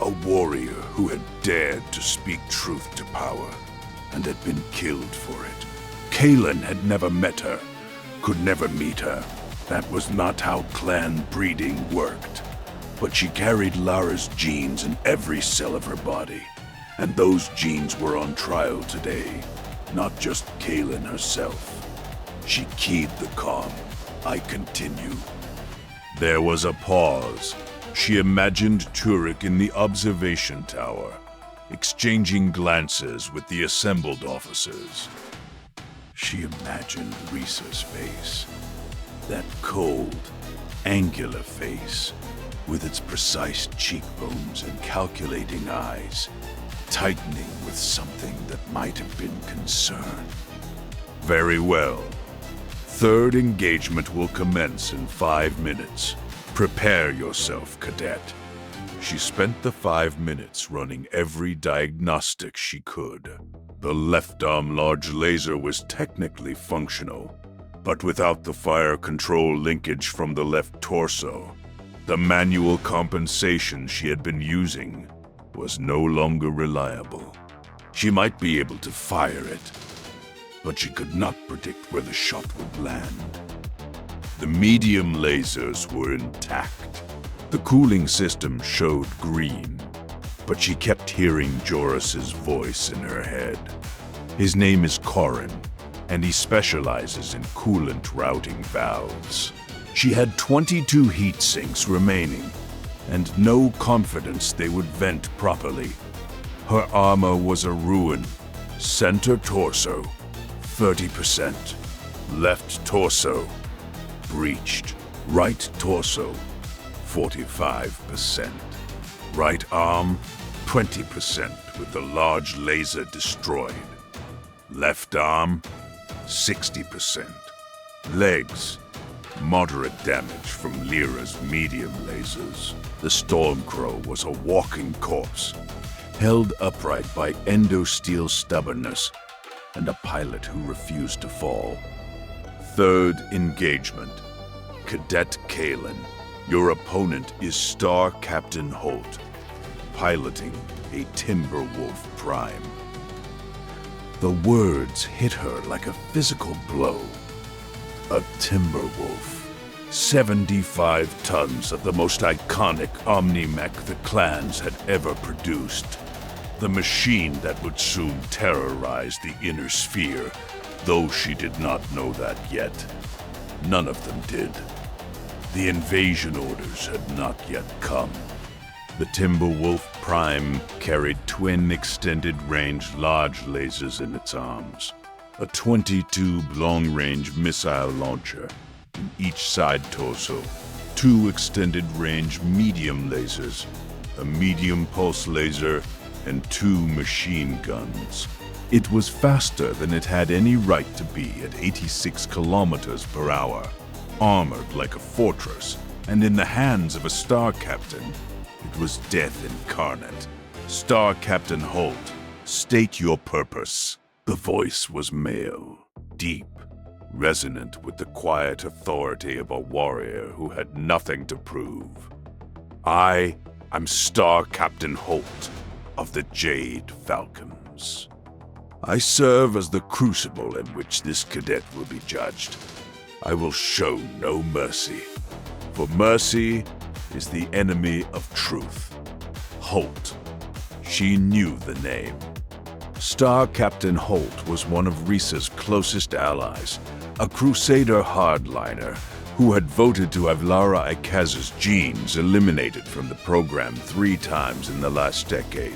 [SPEAKER 1] a warrior who had dared to speak truth to power and had been killed for it. Kalen had never met her, could never meet her. That was not how clan breeding worked. But she carried Lara's genes in every cell of her body, and those genes were on trial today, not just Kalen herself. She keyed the comm. I continue. There was a pause. She imagined Turek in the observation tower, exchanging glances with the assembled officers. She imagined Risa's face, that cold, angular face, with its precise cheekbones and calculating eyes, tightening with something that might have been concern. Very well. Third engagement will commence in 5 minutes. Prepare yourself, cadet. She spent the 5 minutes running every diagnostic she could. The left arm large laser was technically functional, but without the fire control linkage from the left torso, the manual compensation she had been using was no longer reliable. She might be able to fire it, but she could not predict where the shot would land. The medium lasers were intact. The cooling system showed green, but she kept hearing Joris's voice in her head. His name is Corin, and he specializes in coolant routing valves. She had 22 heat sinks remaining, and no confidence they would vent properly. Her armor was a ruin. Center torso, 30%. Left torso, breached. Right torso, 45%. Right arm, 20% with the large laser destroyed. Left arm, 60%. Legs, moderate damage from Lyra's medium lasers. The Stormcrow was a walking corpse, held upright by endosteel stubbornness and a pilot who refused to fall. Third engagement. Cadet Kalen, Your opponent is Star Captain Holt, piloting a Timberwolf Prime. The words hit her like a physical blow. A Timberwolf. 75 tons of the most iconic OmniMech the clans had ever produced. The machine that would soon terrorize the inner sphere, though she did not know that yet. None of them did. The invasion orders had not yet come. The Timberwolf Prime carried twin extended-range large lasers in its arms, a 20-tube long-range missile launcher in each side torso, 2 extended-range medium lasers, a medium pulse laser, and 2 machine guns. It was faster than it had any right to be at 86 kilometers per hour, armored like a fortress, and in the hands of a Star Captain, it was death incarnate. Star Captain Holt, state your purpose. The voice was male, deep, resonant with the quiet authority of a warrior who had nothing to prove. I am Star Captain Holt of the Jade Falcons. I serve as the crucible in which this cadet will be judged. I will show no mercy, for mercy is the enemy of truth. Holt. She knew the name. Star Captain Holt was one of Risa's closest allies, a Crusader hardliner who had voted to have Lara Ikaz's genes eliminated from the program 3 times in the last decade.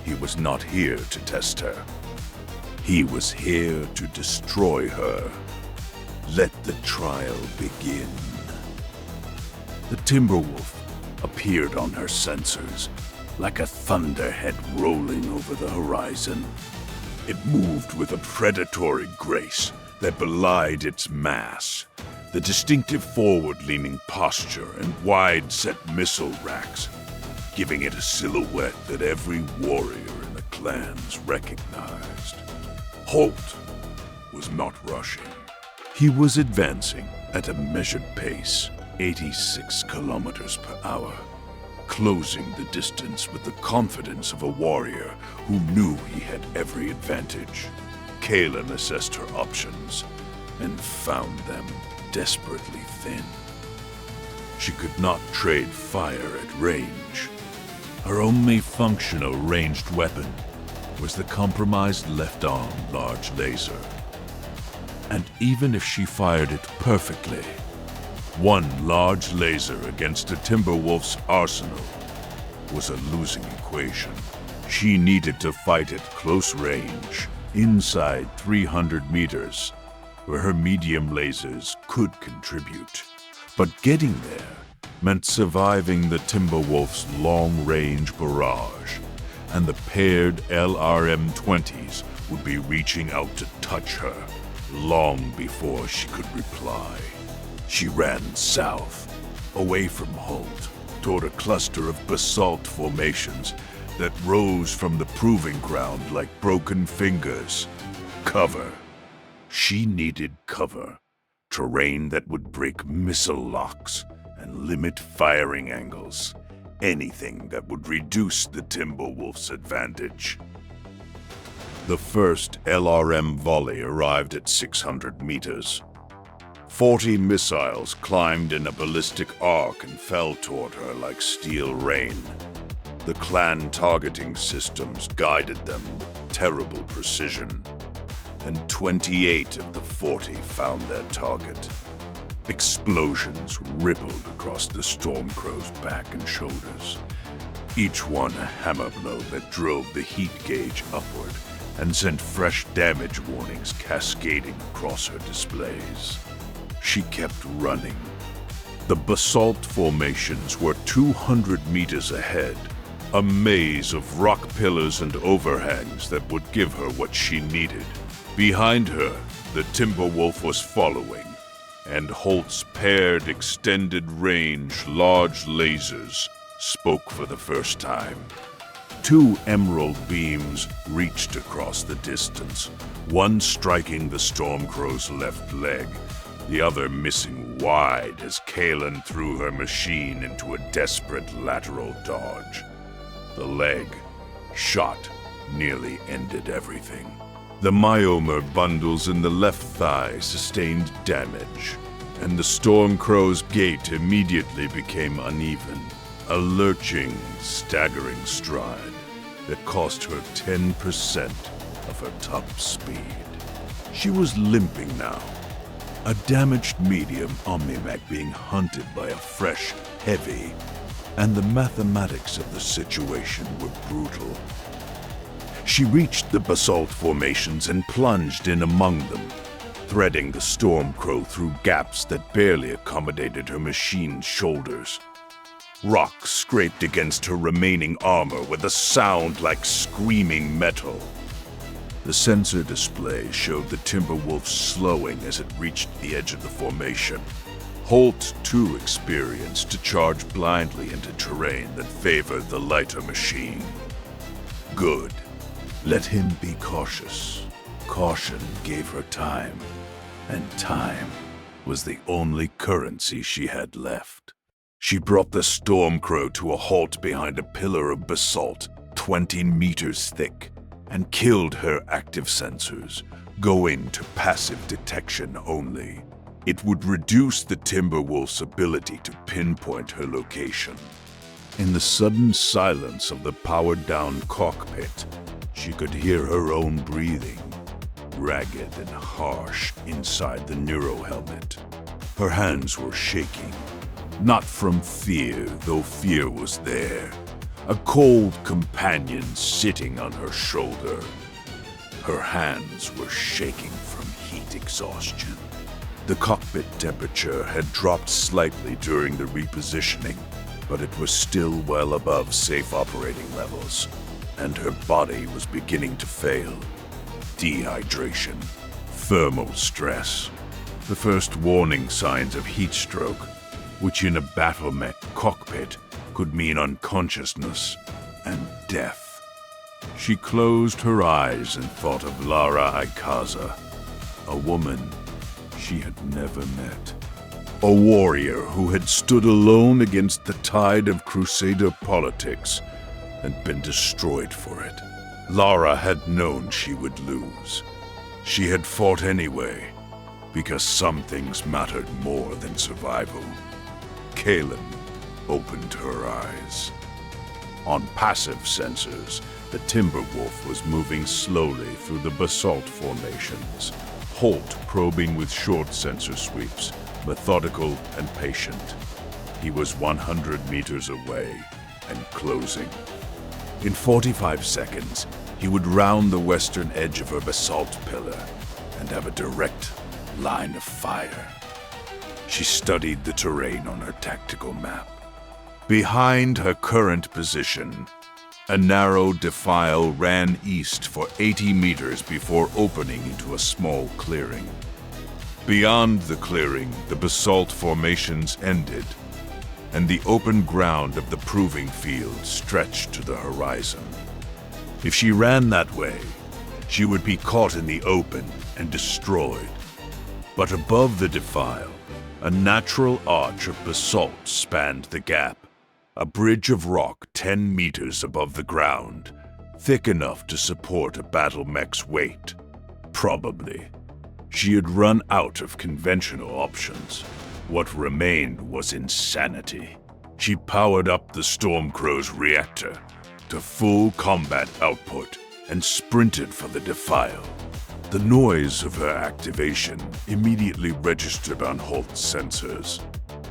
[SPEAKER 1] He was not here to test her. He was here to destroy her. Let the trial begin. The Timberwolf appeared on her sensors, like a thunderhead rolling over the horizon. It moved with a predatory grace that belied its mass. The distinctive forward-leaning posture and wide-set missile racks, giving it a silhouette that every warrior in the clans recognized. Holt was not rushing. He was advancing at a measured pace, 86 kilometers per hour, closing the distance with the confidence of a warrior who knew he had every advantage. Kaelin assessed her options and found them desperately thin. She could not trade fire at range. Her only functional ranged weapon was the compromised left-arm large laser. And even if she fired it perfectly, one large laser against a Timberwolf's arsenal was a losing equation. She needed to fight at close range, inside 300 meters, where her medium lasers could contribute. But getting there meant surviving the Timberwolf's long-range barrage, and the paired LRM-20s would be reaching out to touch her long before she could reply. She ran south, away from Holt, toward a cluster of basalt formations that rose from the proving ground like broken fingers. Cover. She needed cover. Terrain that would break missile locks and limit firing angles. Anything that would reduce the Timberwolf's advantage. The first LRM volley arrived at 600 meters. 40 missiles climbed in a ballistic arc and fell toward her like steel rain. The clan targeting systems guided them with terrible precision, and 28 of the 40 found their target. Explosions rippled across the Stormcrow's back and shoulders, each one a hammer blow that drove the heat gauge upward and sent fresh damage warnings cascading across her displays. She kept running. The basalt formations were 200 meters ahead, a maze of rock pillars and overhangs that would give her what she needed. Behind her, the Timberwolf was following, and Holt's paired extended-range large lasers spoke for the first time. 2 emerald beams reached across the distance, one striking the Stormcrow's left leg, the other missing wide as Kalen threw her machine into a desperate lateral dodge. The leg, shot, nearly ended everything. The myomer bundles in the left thigh sustained damage, and the Stormcrow's gait immediately became uneven, a lurching, staggering stride that cost her 10% of her top speed. She was limping now, a damaged medium OmniMech being hunted by a fresh, heavy, and the mathematics of the situation were brutal. She reached the basalt formations and plunged in among them, threading the Stormcrow through gaps that barely accommodated her machine's shoulders. Rock scraped against her remaining armor with a sound like screaming metal. The sensor display showed the Timberwolf slowing as it reached the edge of the formation. Holt, too experienced to charge blindly into terrain that favored the lighter machine. Good. Let him be cautious. Caution gave her time, and time was the only currency she had left. She brought the Stormcrow to a halt behind a pillar of basalt 20 meters thick and killed her active sensors, going to passive detection only. It would reduce the Timberwolf's ability to pinpoint her location. In the sudden silence of the powered-down cockpit, she could hear her own breathing, ragged and harsh inside the neurohelmet. Her hands were shaking, not from fear, though fear was there. A cold companion sitting on her shoulder. Her hands were shaking from heat exhaustion. The cockpit temperature had dropped slightly during the repositioning, but it was still well above safe operating levels, and her body was beginning to fail. Dehydration, thermal stress, the first warning signs of heat stroke, which in a battle-mech cockpit could mean unconsciousness and death. She closed her eyes and thought of Lara Ikaza, a woman she had never met. A warrior who had stood alone against the tide of Crusader politics and been destroyed for it. Lara had known she would lose. She had fought anyway, because some things mattered more than survival. Kalen opened her eyes. On passive sensors, the Timberwolf was moving slowly through the basalt formations, Holt probing with short sensor sweeps, methodical and patient. He was 100 meters away and closing. In 45 seconds, he would round the western edge of her basalt pillar and have a direct line of fire. She studied the terrain on her tactical map. Behind her current position, a narrow defile ran east for 80 meters before opening into a small clearing. Beyond the clearing, the basalt formations ended, and the open ground of the proving field stretched to the horizon. If she ran that way, she would be caught in the open and destroyed. But above the defile, a natural arch of basalt spanned the gap, a bridge of rock 10 meters above the ground, thick enough to support a battle mech's weight. Probably. She had run out of conventional options. What remained was insanity. She powered up the Stormcrow's reactor to full combat output and sprinted for the defile. The noise of her activation immediately registered on Holt's sensors,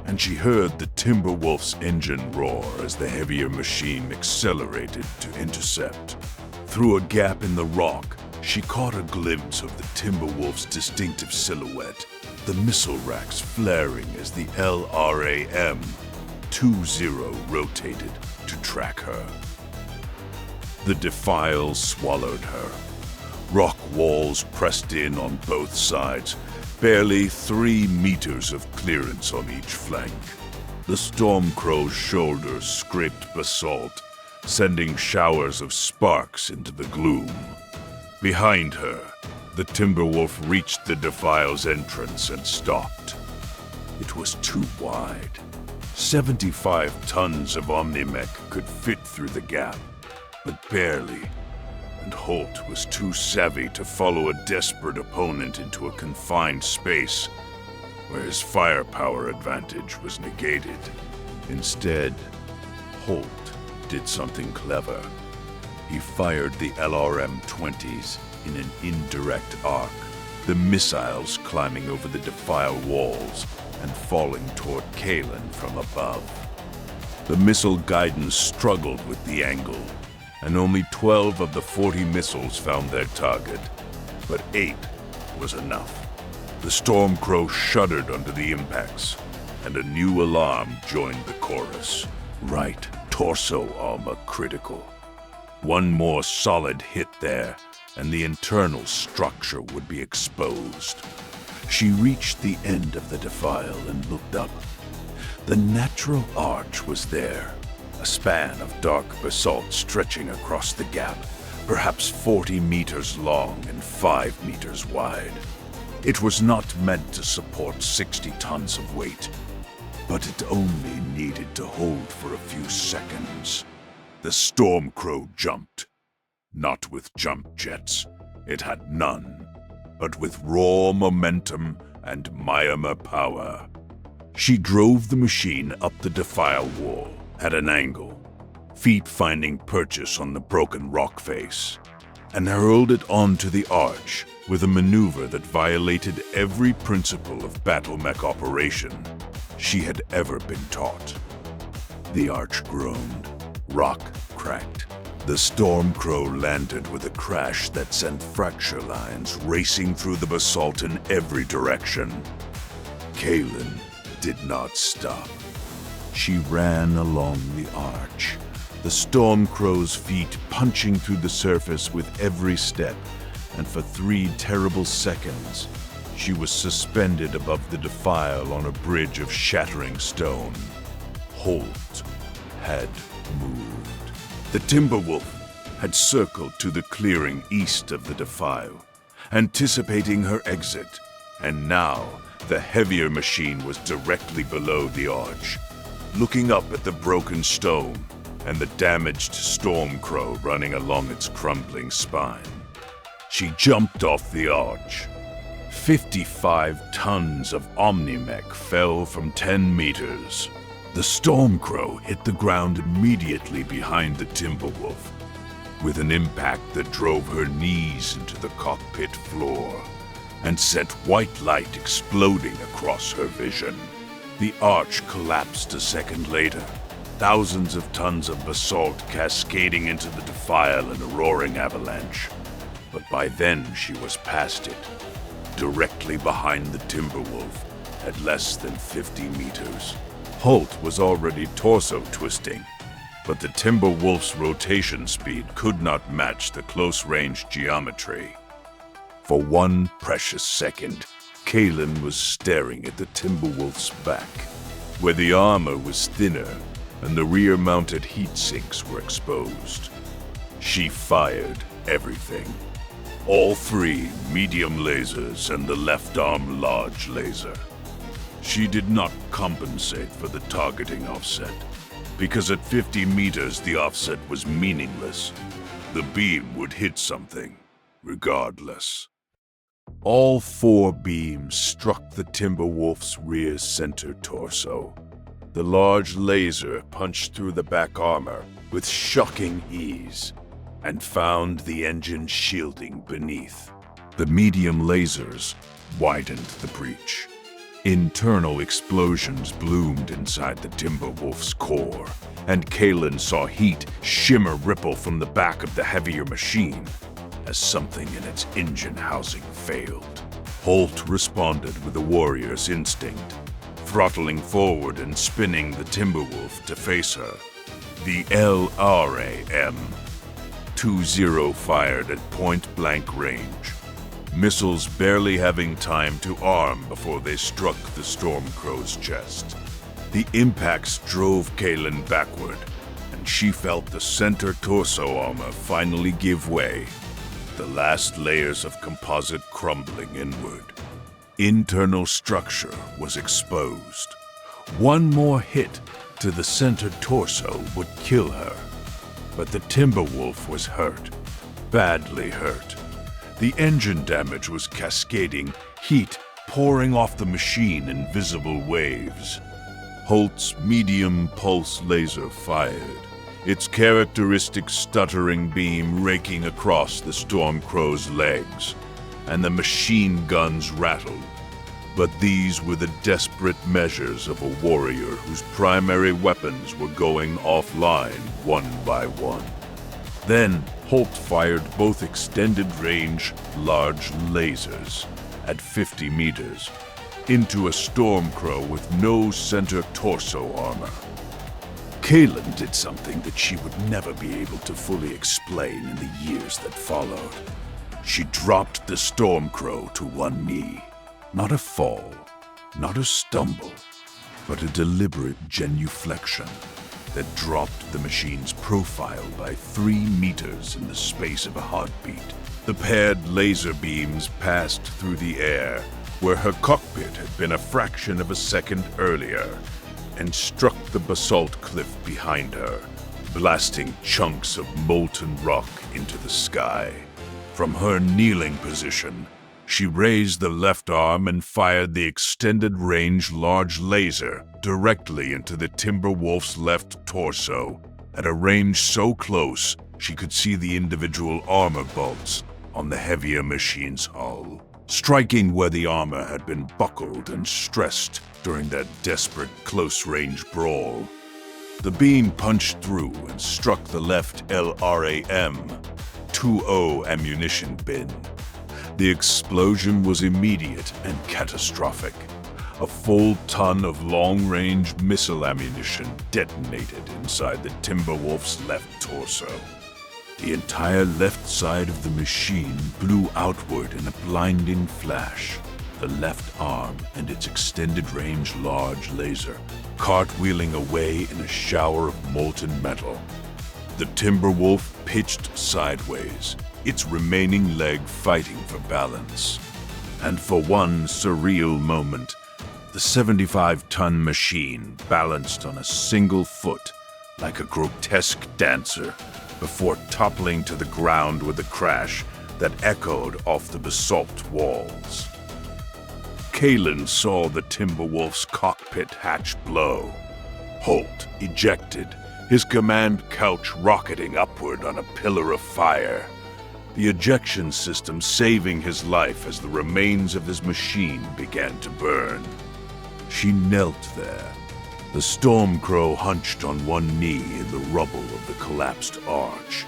[SPEAKER 1] and she heard the Timberwolf's engine roar as the heavier machine accelerated to intercept. Through a gap in the rock, she caught a glimpse of the Timberwolf's distinctive silhouette, the missile racks flaring as the LRAM-20 rotated to track her. The defile swallowed her. Rock walls pressed in on both sides, barely 3 meters of clearance on each flank. The Stormcrow's shoulders scraped basalt, sending showers of sparks into the gloom. Behind her, the Timberwolf reached the defile's entrance and stopped. It was too wide. 75 tons of OmniMech could fit through the gap, but barely. And Holt was too savvy to follow a desperate opponent into a confined space where his firepower advantage was negated. Instead, Holt did something clever. He fired the LRM-20s in an indirect arc, the missiles climbing over the defile walls and falling toward Kalen from above. The missile guidance struggled with the angle, and only 12 of the 40 missiles found their target, but 8 was enough. The Stormcrow shuddered under the impacts, and a new alarm joined the chorus. Right torso armor critical. One more solid hit there, and the internal structure would be exposed. She reached the end of the defile and looked up. The natural arch was there, a span of dark basalt stretching across the gap, perhaps 40 meters long and 5 meters wide. It was not meant to support 60 tons of weight, but it only needed to hold for a few seconds. The Stormcrow jumped. Not with jump jets, it had none, but with raw momentum and Myanmar power. She drove the machine up the defile wall at an angle, feet finding purchase on the broken rock face, and hurled it onto the arch with a maneuver that violated every principle of battle mech operation she had ever been taught. The arch groaned, rock cracked. The Stormcrow landed with a crash that sent fracture lines racing through the basalt in every direction. Kalen did not stop. She ran along the arch, the Stormcrow's feet punching through the surface with every step, and for 3 terrible seconds, she was suspended above the defile on a bridge of shattering stone. Holt had moved. The Timberwolf had circled to the clearing east of the defile, anticipating her exit, and now the heavier machine was directly below the arch, looking up at the broken stone and the damaged Stormcrow running along its crumbling spine. She jumped off the arch. 55 tons of OmniMech fell from 10 meters. The Stormcrow hit the ground immediately behind the Timberwolf, with an impact that drove her knees into the cockpit floor and sent white light exploding across her vision. The arch collapsed a second later, thousands of tons of basalt cascading into the defile in a roaring avalanche. But by then she was past it, directly behind the Timberwolf at less than 50 meters. Holt was already torso twisting, but the Timberwolf's rotation speed could not match the close-range geometry. For one precious second, Kalen was staring at the Timberwolf's back, where the armor was thinner and the rear-mounted heat sinks were exposed. She fired everything. All 3 medium lasers and the left arm large laser. She did not compensate for the targeting offset, because at 50 meters the offset was meaningless. The beam would hit something, regardless. All 4 beams struck the Timberwolf's rear center torso. The large laser punched through the back armor with shocking ease and found the engine shielding beneath. The medium lasers widened the breach. Internal explosions bloomed inside the Timberwolf's core, and Kalen saw heat shimmer ripple from the back of the heavier machine as something in its engine housing failed. Holt responded with a warrior's instinct, throttling forward and spinning the Timberwolf to face her. The LRAM-20 fired at point-blank range, missiles barely having time to arm before they struck the Stormcrow's chest. The impacts drove Kalen backward, and she felt the center torso armor finally give way, the last layers of composite crumbling inward. internal structure was exposed. One more hit to the center torso would kill her. But the Timberwolf was hurt, badly hurt. The engine damage was cascading, heat pouring off the machine in visible waves. Holt's medium pulse laser fired, its characteristic stuttering beam raking across the Stormcrow's legs, and the machine guns rattled. But these were the desperate measures of a warrior whose primary weapons were going offline one by one. Then Holt fired both extended-range, large lasers at 50 meters into a Stormcrow with no center torso armor. Kaylin did something that she would never be able to fully explain in the years that followed. She dropped the Stormcrow to one knee. Not a fall, not a stumble, but a deliberate genuflection that dropped the machine's profile by 3 meters in the space of a heartbeat. The paired laser beams passed through the air, where her cockpit had been a fraction of a second earlier, and struck the basalt cliff behind her, blasting chunks of molten rock into the sky. From her kneeling position, she raised the left arm and fired the extended-range large laser directly into the Timberwolf's left torso, at a range so close she could see the individual armor bolts on the heavier machine's hull, striking where the armor had been buckled and stressed during that desperate close-range brawl. The beam punched through and struck the left LRAM-20 ammunition bin. The explosion was immediate and catastrophic. A full ton of long-range missile ammunition detonated inside the Timberwolf's left torso. The entire left side of the machine blew outward in a blinding flash. The left arm and its extended-range large laser cartwheeling away in a shower of molten metal. The Timberwolf pitched sideways, its remaining leg fighting for balance. And for one surreal moment, the 75-ton machine balanced on a single foot like a grotesque dancer before toppling to the ground with a crash that echoed off the basalt walls. Kaylin saw the Timberwolf's cockpit hatch blow. Holt ejected, his command couch rocketing upward on a pillar of fire. The ejection system saving his life as the remains of his machine began to burn. She knelt there, the Stormcrow hunched on one knee in the rubble of the collapsed arch,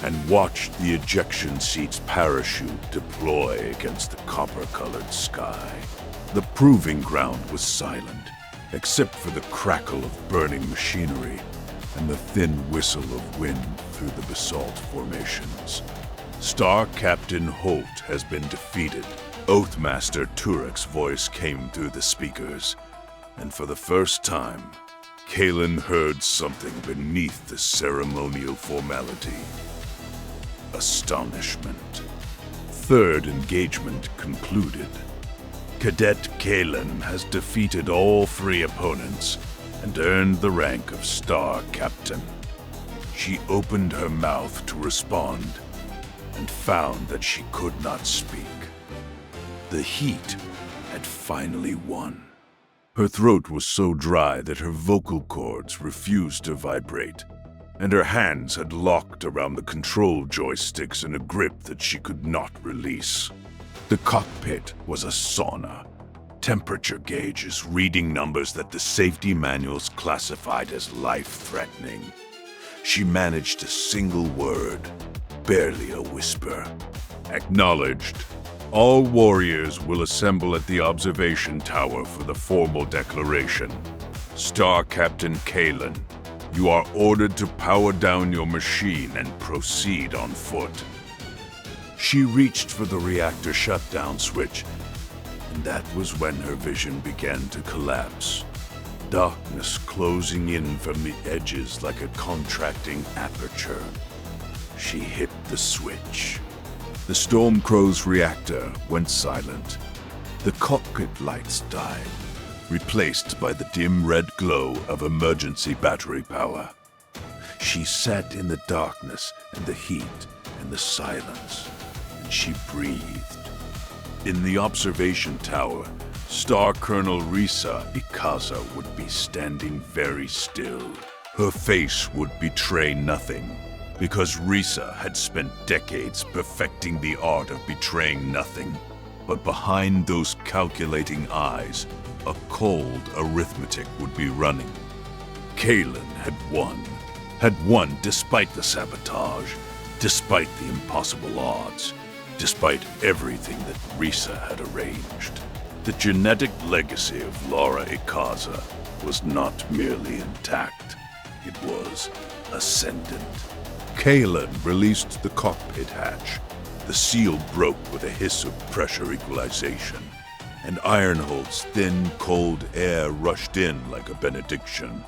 [SPEAKER 1] and watched the ejection seat's parachute deploy against the copper-colored sky. The proving ground was silent, except for the crackle of burning machinery and the thin whistle of wind through the basalt formations. Star Captain Holt has been defeated. Oathmaster Turek's voice came through the speakers, and for the first time, Kaylin heard something beneath the ceremonial formality. Astonishment. Third engagement concluded. Cadet Kaylin has defeated all 3 opponents and earned the rank of Star Captain. She opened her mouth to respond and found that she could not speak. The heat had finally won. Her throat was so dry that her vocal cords refused to vibrate, and her hands had locked around the control joysticks in a grip that she could not release. The cockpit was a sauna, temperature gauges reading numbers that the safety manuals classified as life-threatening. She managed a single word, barely a whisper. Acknowledged. All warriors will assemble at the observation tower for the formal declaration. Star Captain Kaylin, you are ordered to power down your machine and proceed on foot. She reached for the reactor shutdown switch, and that was when her vision began to collapse. Darkness closing in from the edges like a contracting aperture. She hit the switch. The Stormcrow's reactor went silent, The cockpit lights died, replaced by the dim red glow of emergency battery power. She sat in the darkness and the heat and the silence, and she breathed. In the observation tower, Star Colonel Risa Ikaza would be standing very still. Her face would betray nothing, because Risa had spent decades perfecting the art of betraying nothing. But behind those calculating eyes, a cold arithmetic would be running. Kalen had won despite the sabotage, despite the impossible odds, despite everything that Risa had arranged. The genetic legacy of Laura Ikaza was not merely intact, it was ascendant. Kalen released the cockpit hatch. The seal broke with a hiss of pressure equalization, and Ironholt's thin, cold air rushed in like a benediction.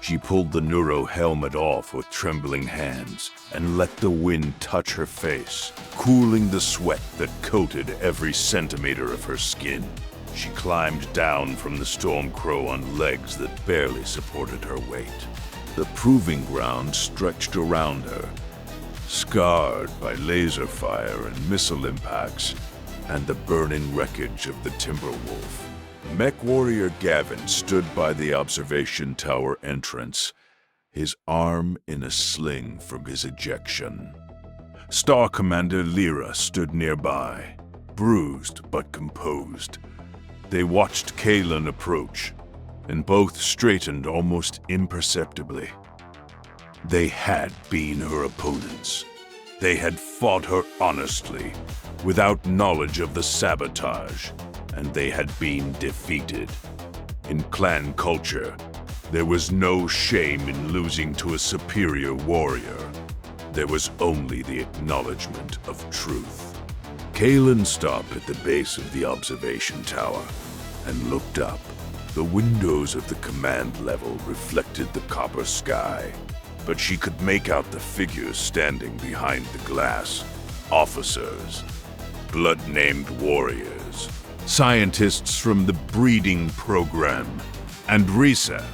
[SPEAKER 1] She pulled the neuro helmet off with trembling hands and let the wind touch her face, cooling the sweat that coated every centimeter of her skin. She climbed down from the Stormcrow on legs that barely supported her weight. The proving ground stretched around her, scarred by laser fire and missile impacts and the burning wreckage of the Timberwolf. Mech Warrior Gavin stood by the observation tower entrance, his arm in a sling from his ejection. Star Commander Lyra stood nearby, bruised but composed. They watched Kalen approach, and both straightened almost imperceptibly. They had been her opponents. They had fought her honestly, without knowledge of the sabotage, and they had been defeated. In clan culture, there was no shame in losing to a superior warrior. There was only the acknowledgement of truth. Kalen stopped at the base of the observation tower and looked up. The windows of the command level reflected the copper sky, but she could make out the figures standing behind the glass. Officers, blood-named warriors, scientists from the breeding program, and Risa,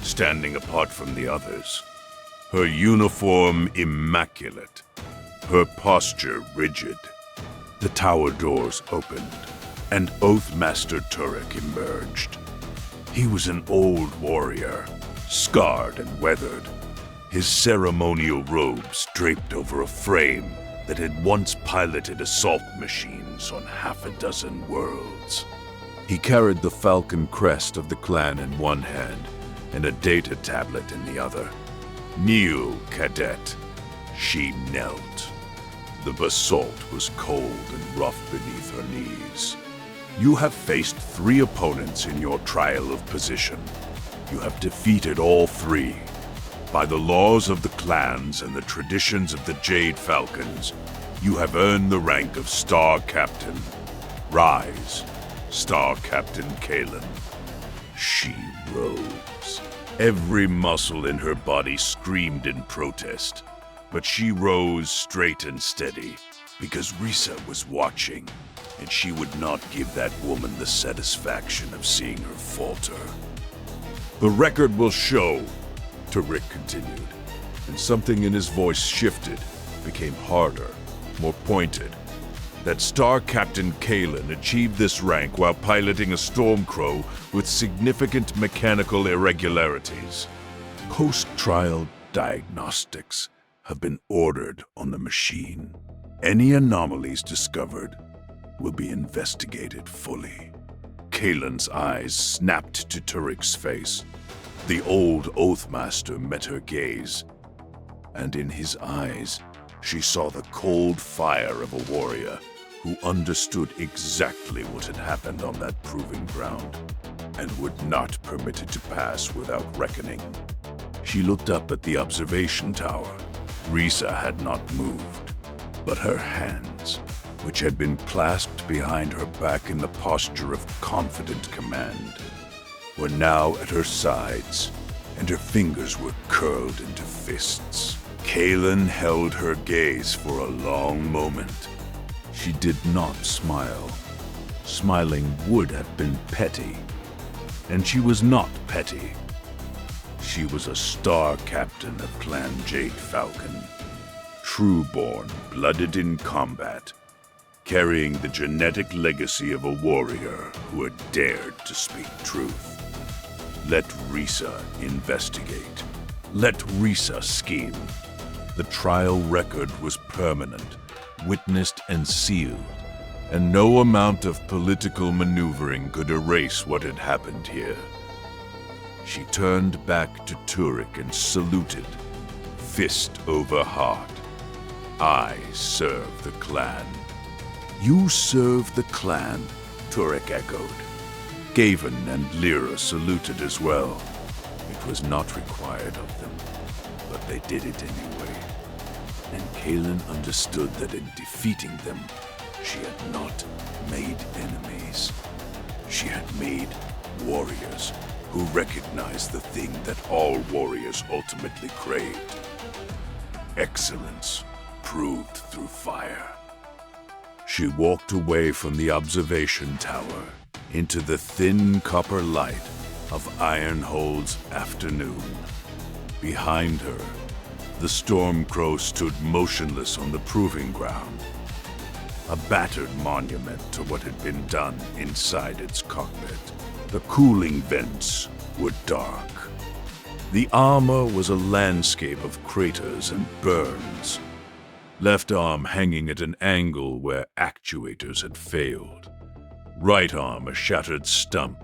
[SPEAKER 1] standing apart from the others. Her uniform immaculate, her posture rigid. The tower doors opened, and Oathmaster Turek emerged. He was an old warrior, scarred and weathered, his ceremonial robes draped over a frame that had once piloted assault machines on half a dozen worlds. He carried the falcon crest of the clan in one hand and a data tablet in the other. Kneel, cadet. She knelt. The basalt was cold and rough beneath her knees. You have faced 3 opponents in your trial of position. You have defeated all 3. By the laws of the clans and the traditions of the Jade Falcons, you have earned the rank of Star Captain. Rise, Star Captain Kalen. She rose. Every muscle in her body screamed in protest, but she rose straight and steady because Risa was watching, and she would not give that woman the satisfaction of seeing her falter. The record will show, Rick continued, and something in his voice shifted, became harder, more pointed. That Star Captain Kalen achieved this rank while piloting a Stormcrow with significant mechanical irregularities. Post-trial diagnostics have been ordered on the machine. Any anomalies discovered will be investigated fully. Kalen's eyes snapped to Turek's face. The old Oathmaster met her gaze, and in his eyes she saw the cold fire of a warrior who understood exactly what had happened on that proving ground and would not permit it to pass without reckoning. She looked up at the observation tower. Risa had not moved, but her hands, which had been clasped behind her back in the posture of confident command, were now at her sides, and her fingers were curled into fists. Kalen held her gaze for a long moment. She did not smile. Smiling would have been petty. And she was not petty. She was a star captain of Clan Jade Falcon. Trueborn, blooded in combat, carrying the genetic legacy of a warrior who had dared to speak truth. Let Risa investigate. Let Risa scheme. The trial record was permanent, witnessed and sealed, and no amount of political maneuvering could erase what had happened here. She turned back to Turek and saluted, fist over heart. I serve the clan. You serve the clan, Turek echoed. Gavin and Lyra saluted as well. It was not required of them, but they did it anyway. And Kaelin understood that in defeating them, she had not made enemies. She had made warriors who recognized the thing that all warriors ultimately craved. Excellence proved through fire. She walked away from the observation tower into the thin copper light of Ironhold's afternoon. Behind her, the Stormcrow stood motionless on the proving ground, a battered monument to what had been done inside its cockpit. The cooling vents were dark. The armor was a landscape of craters and burns, left arm hanging at an angle where actuators had failed. Right arm a shattered stump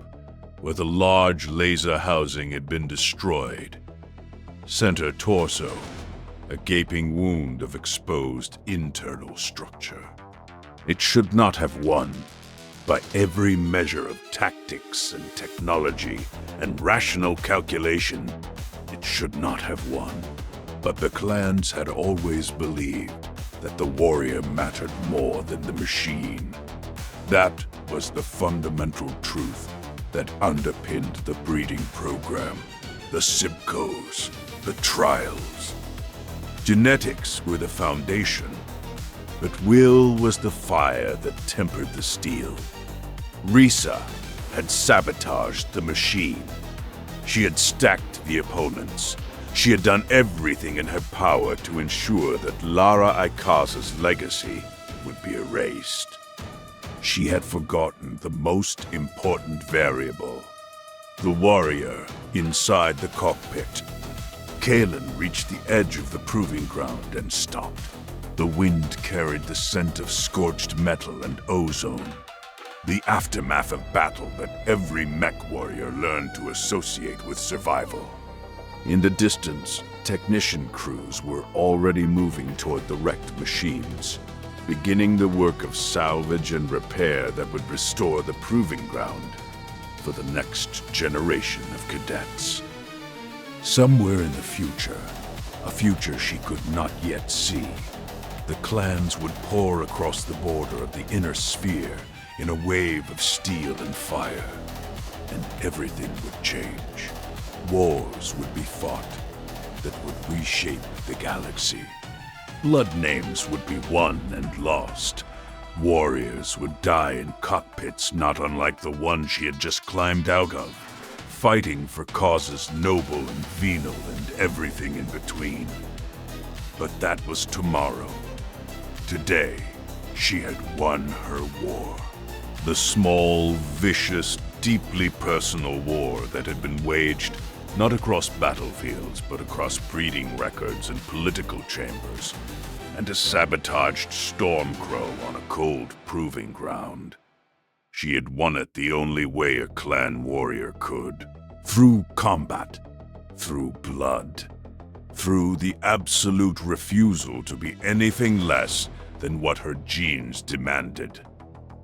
[SPEAKER 1] where the large laser housing had been destroyed. Center torso, a gaping wound of exposed internal structure. It should not have won. By every measure of tactics and technology and rational calculation, it should not have won. But the clans had always believed that the warrior mattered more than the machine. That was the fundamental truth that underpinned the breeding program, the Sibcos, the trials. Genetics were the foundation, but will was the fire that tempered the steel. Risa had sabotaged the machine. She had stacked the opponents. She had done everything in her power to ensure that Lara Ikaza's legacy would be erased. She had forgotten the most important variable, the warrior inside the cockpit. Kaelin reached the edge of the proving ground and stopped. The wind carried the scent of scorched metal and ozone, the aftermath of battle that every mech warrior learned to associate with survival. In the distance, technician crews were already moving toward the wrecked machines, beginning the work of salvage and repair that would restore the proving ground for the next generation of cadets. Somewhere in the future, a future she could not yet see, the clans would pour across the border of the inner sphere in a wave of steel and fire, and everything would change. Wars would be fought that would reshape the galaxy. Bloodnames would be won and lost. Warriors would die in cockpits not unlike the one she had just climbed out of, fighting for causes noble and venal and everything in between. But that was tomorrow. Today, she had won her war. The small, vicious, deeply personal war that had been waged not across battlefields, but across breeding records and political chambers, and a sabotaged Stormcrow on a cold proving ground. She had won it the only way a clan warrior could. Through combat, through blood, through the absolute refusal to be anything less than what her genes demanded.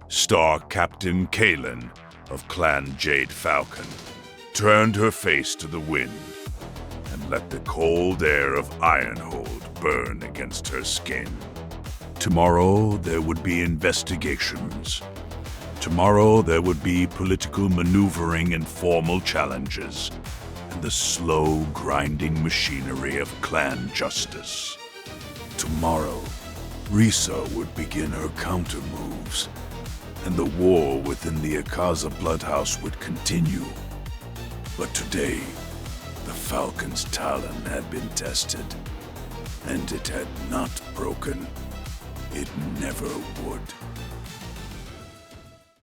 [SPEAKER 1] Star Captain Kaelin of Clan Jade Falcon turned her face to the wind and let the cold air of Ironhold burn against her skin. Tomorrow there would be investigations. Tomorrow there would be political maneuvering and formal challenges, and the slow, grinding machinery of clan justice. Tomorrow, Risa would begin her counter moves, and the war within the Akaza Bloodhouse would continue. But today, the Falcon's talon had been tested, and it had not broken. It never would.